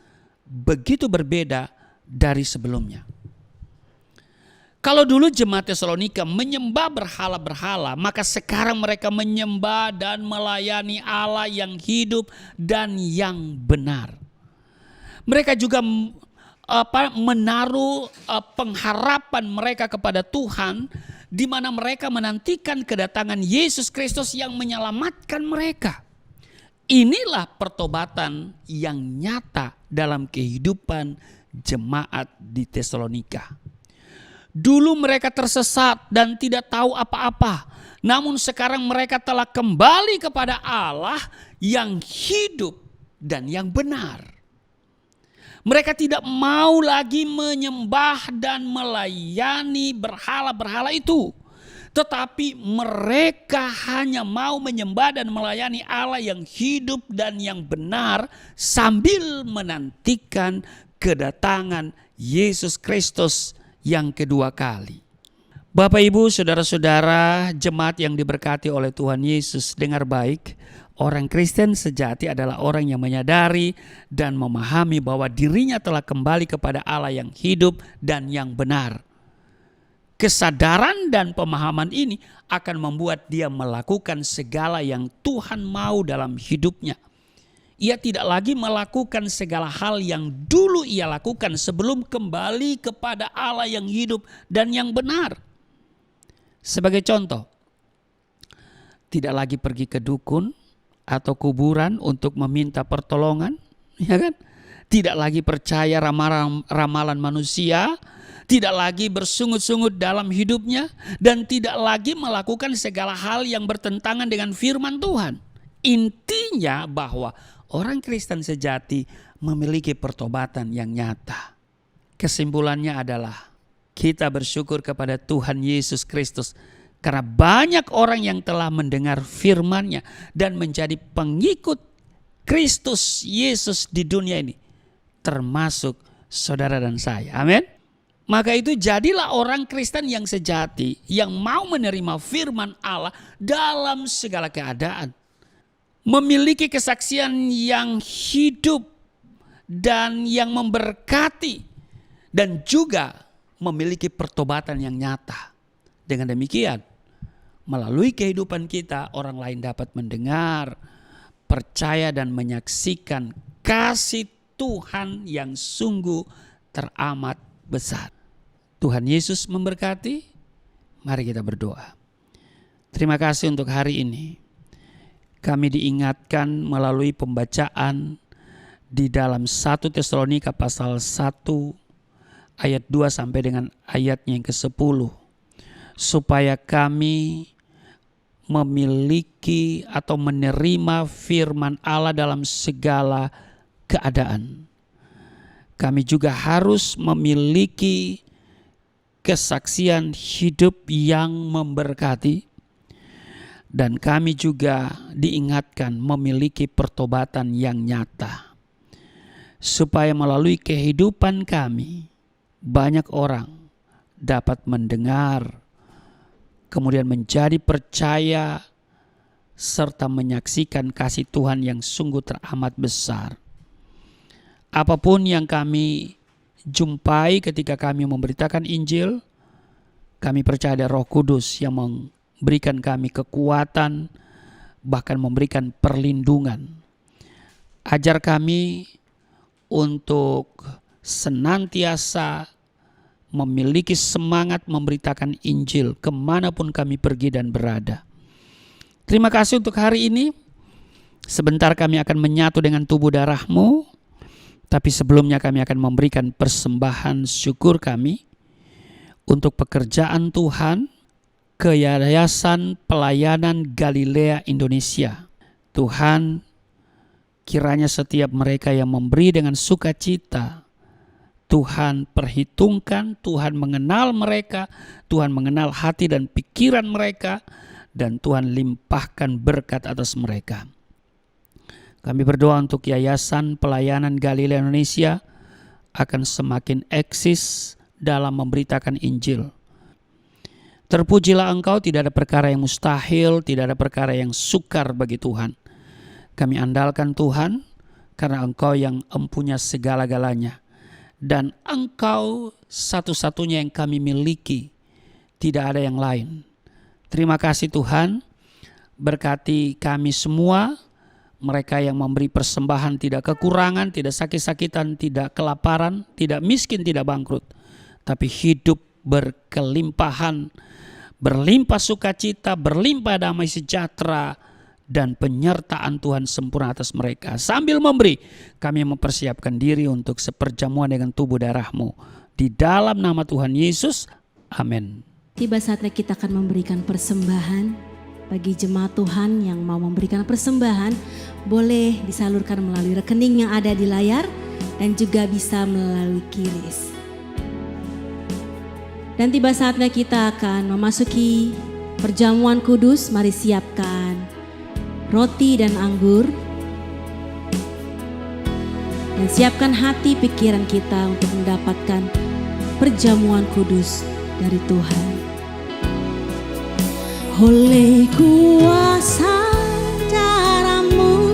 begitu berbeda dari sebelumnya. Kalau dulu jemaat Tesalonika menyembah berhala-berhala, maka sekarang mereka menyembah dan melayani Allah yang hidup dan yang benar. Mereka juga menaruh pengharapan mereka kepada Tuhan, di mana mereka menantikan kedatangan Yesus Kristus yang menyelamatkan mereka. Inilah pertobatan yang nyata dalam kehidupan jemaat di Tesalonika. Dulu mereka tersesat dan tidak tahu apa-apa. Namun sekarang mereka telah kembali kepada Allah yang hidup dan yang benar. Mereka tidak mau lagi menyembah dan melayani berhala-berhala itu. Tetapi mereka hanya mau menyembah dan melayani Allah yang hidup dan yang benar, sambil menantikan kedatangan Yesus Kristus yang kedua kali. Bapak, Ibu, saudara-saudara jemaat yang diberkati oleh Tuhan Yesus, dengar baik. Orang Kristen sejati adalah orang yang menyadari dan memahami bahwa dirinya telah kembali kepada Allah yang hidup dan yang benar. Kesadaran dan pemahaman ini akan membuat dia melakukan segala yang Tuhan mau dalam hidupnya. Ia tidak lagi melakukan segala hal yang dulu ia lakukan sebelum kembali kepada Allah yang hidup dan yang benar. Sebagai contoh, tidak lagi pergi ke dukun atau kuburan untuk meminta pertolongan, ya kan? Tidak lagi percaya ramalan manusia, tidak lagi bersungut-sungut dalam hidupnya, dan tidak lagi melakukan segala hal yang bertentangan dengan firman Tuhan. Intinya bahwa orang Kristen sejati memiliki pertobatan yang nyata. Kesimpulannya adalah kita bersyukur kepada Tuhan Yesus Kristus karena banyak orang yang telah mendengar firman-Nya dan menjadi pengikut Kristus Yesus di dunia ini, termasuk saudara dan saya. Amin. Maka itu jadilah orang Kristen yang sejati, yang mau menerima firman Allah dalam segala keadaan. Memiliki kesaksian yang hidup dan yang memberkati, dan juga memiliki pertobatan yang nyata. Dengan demikian, melalui kehidupan kita, orang lain dapat mendengar, percaya dan menyaksikan kasih Tuhan yang sungguh teramat besar. Tuhan Yesus memberkati. Mari kita berdoa. Terima kasih untuk hari ini. Kami diingatkan melalui pembacaan di dalam 1 Tesalonika pasal 1 ayat 2 sampai dengan ayatnya yang ke-10. Supaya kami memiliki atau menerima firman Allah dalam segala keadaan. Kami juga harus memiliki kesaksian hidup yang memberkati, dan kami juga diingatkan memiliki pertobatan yang nyata, supaya melalui kehidupan kami banyak orang dapat mendengar, kemudian menjadi percaya, serta menyaksikan kasih Tuhan yang sungguh teramat besar. Apapun yang kami jumpai ketika kami memberitakan Injil, kami percaya ada Roh Kudus yang memberikan kami kekuatan, bahkan memberikan perlindungan. Ajar kami untuk senantiasa memiliki semangat memberitakan Injil kemanapun kami pergi dan berada. Terima kasih untuk hari ini. Sebentar kami akan menyatu dengan tubuh darah-Mu. Tapi sebelumnya kami akan memberikan persembahan syukur kami untuk pekerjaan Tuhan ke Yayasan Pelayanan Galilea Indonesia. Tuhan, kiranya setiap mereka yang memberi dengan sukacita, Tuhan perhitungkan, Tuhan mengenal mereka, Tuhan mengenal hati dan pikiran mereka, dan Tuhan limpahkan berkat atas mereka. Kami berdoa untuk Yayasan Pelayanan Galilea Indonesia akan semakin eksis dalam memberitakan Injil. Terpujilah Engkau, tidak ada perkara yang mustahil, tidak ada perkara yang sukar bagi Tuhan. Kami andalkan Tuhan karena Engkau yang empunya segala-galanya. Dan Engkau satu-satunya yang kami miliki, tidak ada yang lain. Terima kasih Tuhan, berkati kami semua. Mereka yang memberi persembahan tidak kekurangan, tidak sakit-sakitan, tidak kelaparan, tidak miskin, tidak bangkrut. Tapi hidup berkelimpahan, berlimpah sukacita, berlimpah damai sejahtera, dan penyertaan Tuhan sempurna atas mereka. Sambil memberi, kami mempersiapkan diri untuk seperjamuan dengan tubuh darah-Mu. Di dalam nama Tuhan Yesus, amin. Tiba saatnya kita akan memberikan persembahan. Bagi jemaat Tuhan yang mau memberikan persembahan, boleh disalurkan melalui rekening yang ada di layar dan juga bisa melalui QRIS. Dan tiba saatnya kita akan memasuki perjamuan kudus. Mari siapkan roti dan anggur. Dan siapkan hati pikiran kita untuk mendapatkan perjamuan kudus dari Tuhan. Oleh kuasa darah-Mu,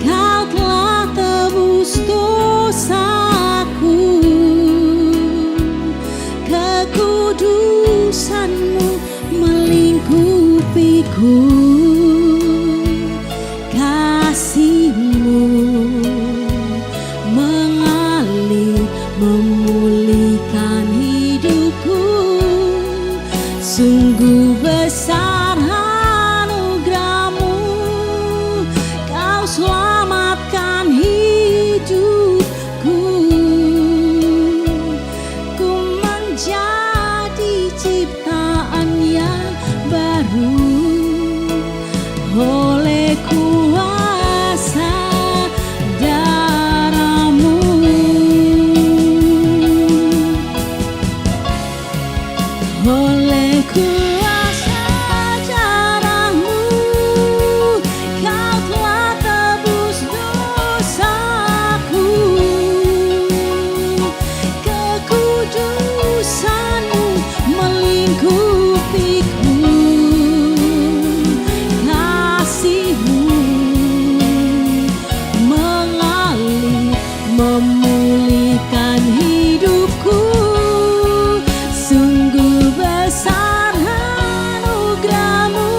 Kau telah tebus dosaku. Kekudusan-Mu melingkupiku. Kasih-Mu mengalir, memulihkan hidupku. Sungguh besar anugerah-Mu, Kau selamatkan hidupku. Ku menjadi ciptaan yang baru oleh kuasa darah-Mu. Oleh kuasa darah-Mu, Kau telah tebus dosaku. Kekudusan-Mu melingkupiku. Kasih-Mu mengalir, memulihkan hidupku. Sungguh besar anugerah-Mu,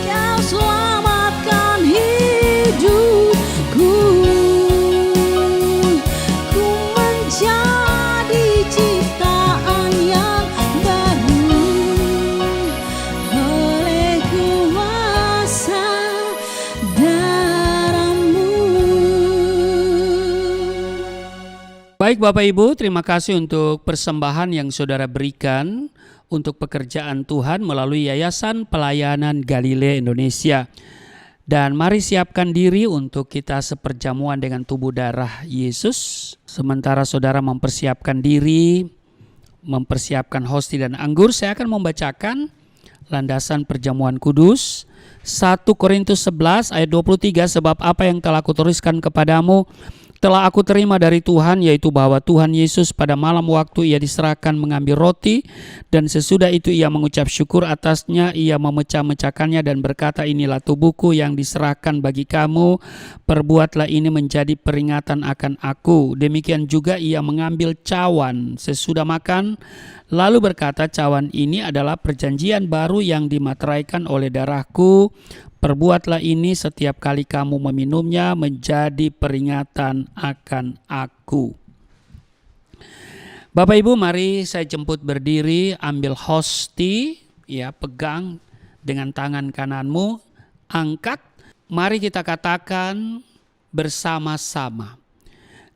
Kau selamatkan hidupku. Ku menjadi ciptaan yang baru oleh kuasa darah-Mu. Baik Bapak Ibu, terima kasih untuk persembahan yang saudara berikan untuk pekerjaan Tuhan melalui Yayasan Pelayanan Galilea Indonesia. Dan mari siapkan diri untuk kita seperjamuan dengan tubuh darah Yesus. Sementara saudara mempersiapkan diri, mempersiapkan hosti dan anggur, saya akan membacakan landasan perjamuan kudus. 1 Korintus 11 ayat 23, sebab apa yang telah kutuliskan kepadamu telah aku terima dari Tuhan, yaitu bahwa Tuhan Yesus pada malam waktu ia diserahkan mengambil roti, dan sesudah itu ia mengucap syukur atasnya, ia memecah-mecahkannya dan berkata, inilah tubuhku yang diserahkan bagi kamu, perbuatlah ini menjadi peringatan akan aku. Demikian juga ia mengambil cawan sesudah makan, lalu berkata, cawan ini adalah perjanjian baru yang dimateraikan oleh darahku. Perbuatlah ini setiap kali kamu meminumnya menjadi peringatan akan aku. Bapak Ibu, mari saya jemput berdiri, ambil hosti, ya, pegang dengan tangan kananmu, angkat. Mari kita katakan bersama-sama.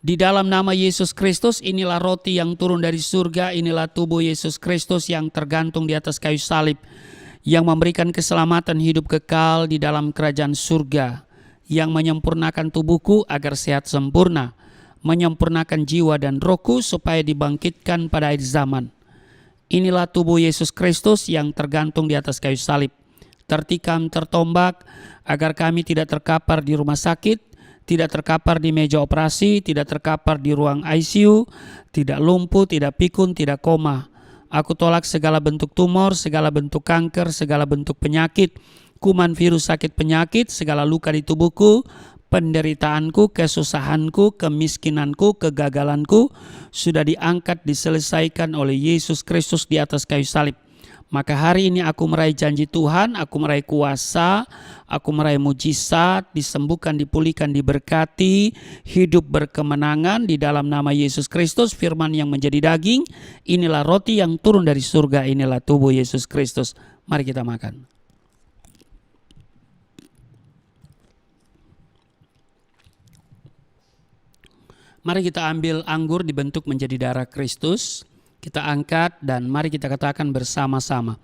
Di dalam nama Yesus Kristus, inilah roti yang turun dari surga, inilah tubuh Yesus Kristus yang tergantung di atas kayu salib, yang memberikan keselamatan hidup kekal di dalam kerajaan surga, yang menyempurnakan tubuhku agar sehat sempurna, menyempurnakan jiwa dan rohku supaya dibangkitkan pada akhir zaman. Inilah tubuh Yesus Kristus yang tergantung di atas kayu salib, tertikam, tertombak, agar kami tidak terkapar di rumah sakit, tidak terkapar di meja operasi, tidak terkapar di ruang ICU, tidak lumpuh, tidak pikun, tidak koma. Aku tolak segala bentuk tumor, segala bentuk kanker, segala bentuk penyakit, kuman, virus, sakit penyakit, segala luka di tubuhku, penderitaanku, kesusahanku, kemiskinanku, kegagalanku sudah diangkat, diselesaikan oleh Yesus Kristus di atas kayu salib. Maka hari ini aku meraih janji Tuhan, aku meraih kuasa, aku meraih mujizat, disembuhkan, dipulihkan, diberkati, hidup berkemenangan di dalam nama Yesus Kristus, firman yang menjadi daging. Inilah roti yang turun dari surga, inilah tubuh Yesus Kristus. Mari kita makan. Mari kita ambil anggur dibentuk menjadi darah Kristus. Kita angkat dan mari kita katakan bersama-sama.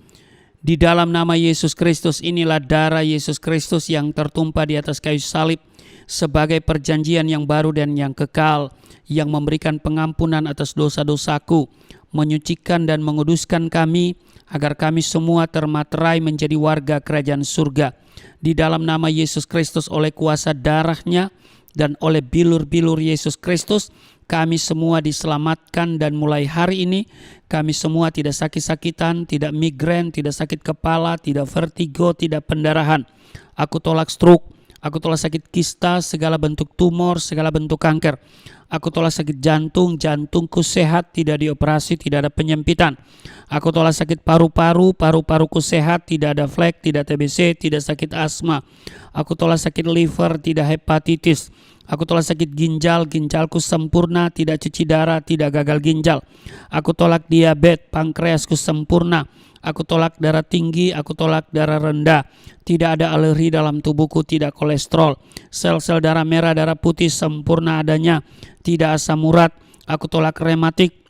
Di dalam nama Yesus Kristus, inilah darah Yesus Kristus yang tertumpah di atas kayu salib sebagai perjanjian yang baru dan yang kekal, yang memberikan pengampunan atas dosa-dosaku, menyucikan dan menguduskan kami, agar kami semua termaterai menjadi warga kerajaan surga. Di dalam nama Yesus Kristus, oleh kuasa darahnya dan oleh bilur-bilur Yesus Kristus, kami semua diselamatkan, dan mulai hari ini kami semua tidak sakit-sakitan, tidak migrain, tidak sakit kepala, tidak vertigo, tidak pendarahan. Aku tolak stroke, aku tolak sakit kista, segala bentuk tumor, segala bentuk kanker. Aku tolak sakit jantung, jantungku sehat, tidak dioperasi, tidak ada penyempitan. Aku tolak sakit paru-paru, paru-paruku sehat, tidak ada flek, tidak TBC, tidak sakit asma. Aku tolak sakit liver, tidak hepatitis. Aku tolak sakit ginjal, ginjalku sempurna, tidak cuci darah, tidak gagal ginjal. Aku tolak diabetes, pankreasku sempurna. Aku tolak darah tinggi, aku tolak darah rendah. Tidak ada alergi dalam tubuhku, tidak kolesterol. Sel-sel darah merah, darah putih sempurna adanya. Tidak asam urat. Aku tolak rematik.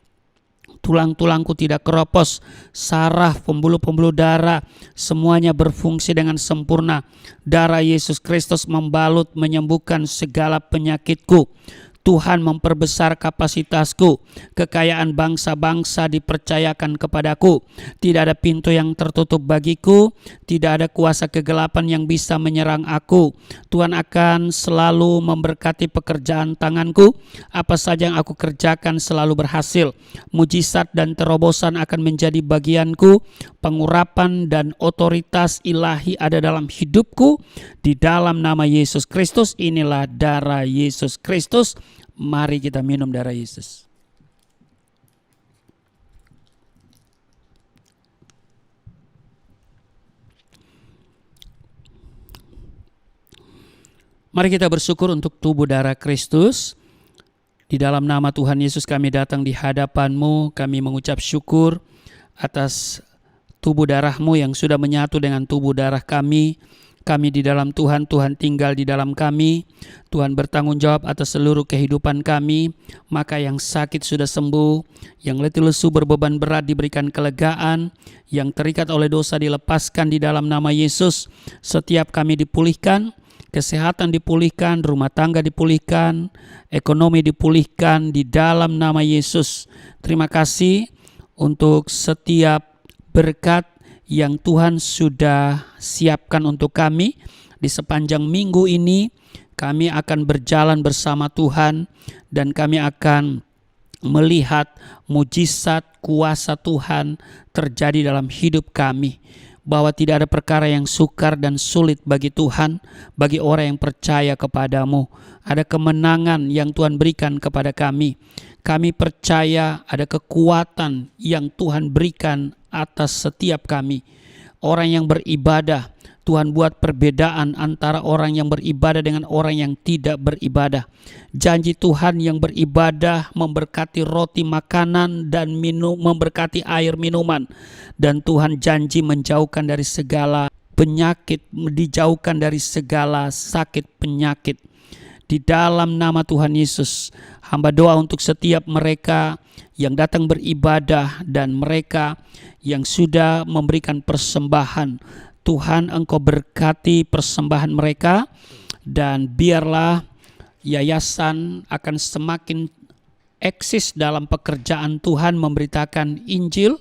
Tulang-tulangku tidak keropos, saraf, pembuluh-pembuluh darah, semuanya berfungsi dengan sempurna. Darah Yesus Kristus membalut, menyembuhkan segala penyakitku. Tuhan memperbesar kapasitasku. Kekayaan bangsa-bangsa dipercayakan kepadaku. Tidak ada pintu yang tertutup bagiku. Tidak ada kuasa kegelapan yang bisa menyerang aku. Tuhan akan selalu memberkati pekerjaan tanganku. Apa saja yang aku kerjakan selalu berhasil. Mujizat dan terobosan akan menjadi bagianku. Pengurapan dan otoritas ilahi ada dalam hidupku. Di dalam nama Yesus Kristus, inilah darah Yesus Kristus. Mari kita minum darah Yesus. Mari kita bersyukur untuk tubuh darah Kristus. Di dalam nama Tuhan Yesus kami datang di hadapan-Mu. Kami mengucap syukur atas tubuh darah-Mu yang sudah menyatu dengan tubuh darah kami. Kami di dalam Tuhan, Tuhan tinggal di dalam kami. Tuhan bertanggung jawab atas seluruh kehidupan kami. Maka yang sakit sudah sembuh, yang letih lesu berbeban berat diberikan kelegaan, yang terikat oleh dosa dilepaskan di dalam nama Yesus. Setiap kami dipulihkan, kesehatan dipulihkan, rumah tangga dipulihkan, ekonomi dipulihkan di dalam nama Yesus. Terima kasih untuk setiap berkat yang Tuhan sudah siapkan untuk kami. Di sepanjang minggu ini kami akan berjalan bersama Tuhan dan kami akan melihat mujizat kuasa Tuhan terjadi dalam hidup kami. Bahwa tidak ada perkara yang sukar dan sulit bagi Tuhan, bagi orang yang percaya kepadamu. Ada kemenangan yang Tuhan berikan kepada kami. Kami percaya ada kekuatan yang Tuhan berikan atas setiap kami. Orang yang beribadah, Tuhan buat perbedaan antara orang yang beribadah dengan orang yang tidak beribadah. Janji Tuhan yang beribadah memberkati roti makanan dan memberkati air minuman. Dan Tuhan janji menjauhkan dari segala penyakit, dijauhkan dari segala sakit penyakit. Di dalam nama Tuhan Yesus, hamba doa untuk setiap mereka yang datang beribadah dan mereka yang sudah memberikan persembahan. Tuhan, Engkau berkati persembahan mereka dan biarlah yayasan akan semakin eksis dalam pekerjaan Tuhan memberitakan Injil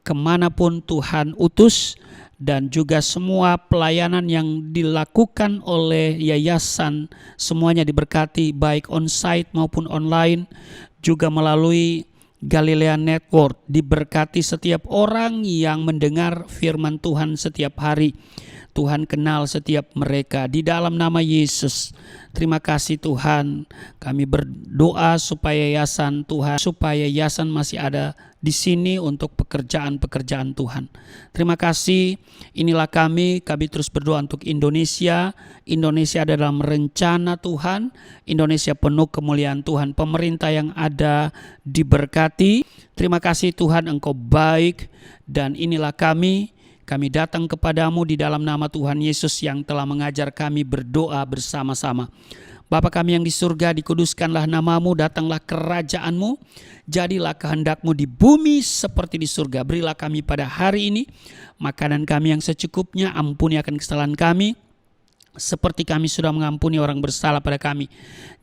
kemanapun Tuhan utus, dan juga semua pelayanan yang dilakukan oleh yayasan semuanya diberkati baik on-site maupun online, juga melalui Galilea Network. Diberkati setiap orang yang mendengar firman Tuhan setiap hari. Tuhan kenal setiap mereka di dalam nama Yesus. Terima kasih Tuhan. Kami berdoa supaya yayasan Tuhan, supaya yayasan masih ada di sini untuk pekerjaan-pekerjaan Tuhan. Terima kasih. Inilah kami terus berdoa untuk Indonesia. Indonesia ada dalam rencana Tuhan. Indonesia penuh kemuliaan Tuhan. Pemerintah yang ada diberkati. Terima kasih Tuhan, Engkau baik. Dan inilah kami datang kepadamu di dalam nama Tuhan Yesus yang telah mengajar kami berdoa bersama-sama. Bapa kami yang di surga, dikuduskanlah namamu, datanglah kerajaanmu, jadilah kehendakmu di bumi seperti di surga. Berilah kami pada hari ini makanan kami yang secukupnya, ampuni akan kesalahan kami, seperti kami sudah mengampuni orang bersalah pada kami.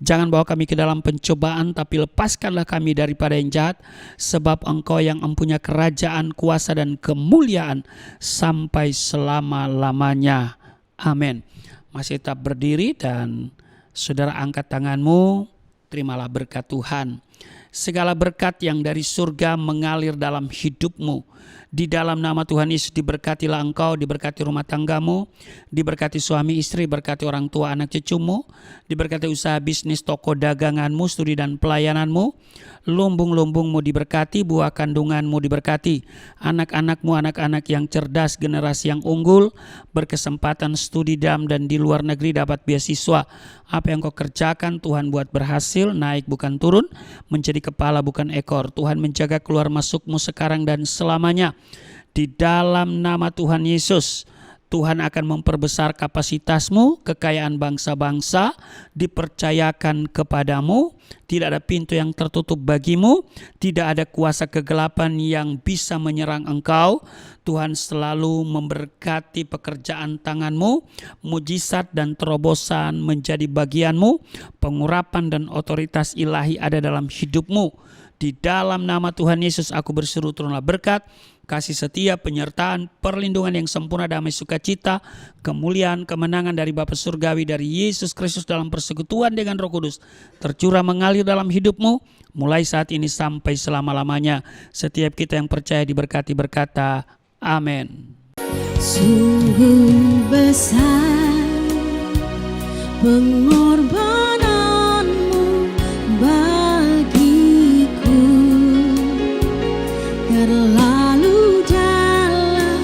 Jangan bawa kami ke dalam pencobaan, tapi lepaskanlah kami daripada yang jahat. Sebab Engkau yang mempunyai kerajaan, kuasa dan kemuliaan sampai selama-lamanya. Amin. Masih tetap berdiri dan saudara angkat tanganmu. Terimalah berkat Tuhan. Segala berkat yang dari surga mengalir dalam hidupmu. Di dalam nama Tuhan Yesus diberkatilah engkau, diberkati rumah tanggamu, diberkati suami istri, berkati orang tua anak cucumu, diberkati usaha bisnis, toko daganganmu, studi dan pelayananmu, lumbung-lumbungmu diberkati, buah kandunganmu diberkati, anak-anakmu anak-anak yang cerdas, generasi yang unggul, berkesempatan studi dalam dan di luar negeri dapat beasiswa. Apa yang kau kerjakan Tuhan buat berhasil, naik bukan turun, menjadi kepala bukan ekor. Tuhan menjaga keluar masukmu sekarang dan selamanya. Di dalam nama Tuhan Yesus, Tuhan akan memperbesar kapasitasmu, kekayaan bangsa-bangsa dipercayakan kepadamu. Tidak ada pintu yang tertutup bagimu, tidak ada kuasa kegelapan yang bisa menyerang engkau. Tuhan selalu memberkati pekerjaan tanganmu, mujizat dan terobosan menjadi bagianmu, pengurapan dan otoritas ilahi ada dalam hidupmu. Di dalam nama Tuhan Yesus aku berseru turunlah berkat, kasih setia, penyertaan, perlindungan yang sempurna, damai sukacita, kemuliaan, kemenangan dari Bapa Surgawi, dari Yesus Kristus dalam persekutuan dengan Roh Kudus tercurah mengalir dalam hidupmu mulai saat ini sampai selama-lamanya. Setiap kita yang percaya diberkati berkata amin. Sungguh besar pengorbananmu bagiku, terlalu dalam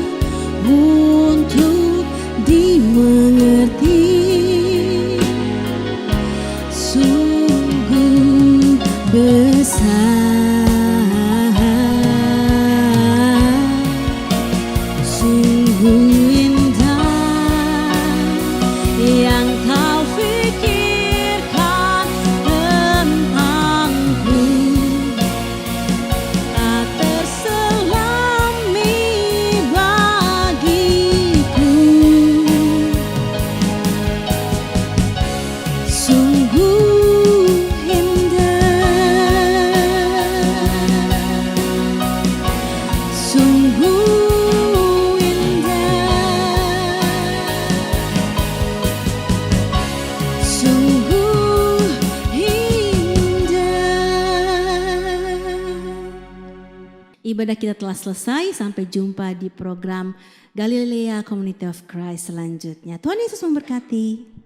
untuk dimengerti. Sungguh besar, sungguh indah ibadah kita telah selesai. Sampai jumpa di program Galilea Community of Christ selanjutnya. Tuhan Yesus memberkati.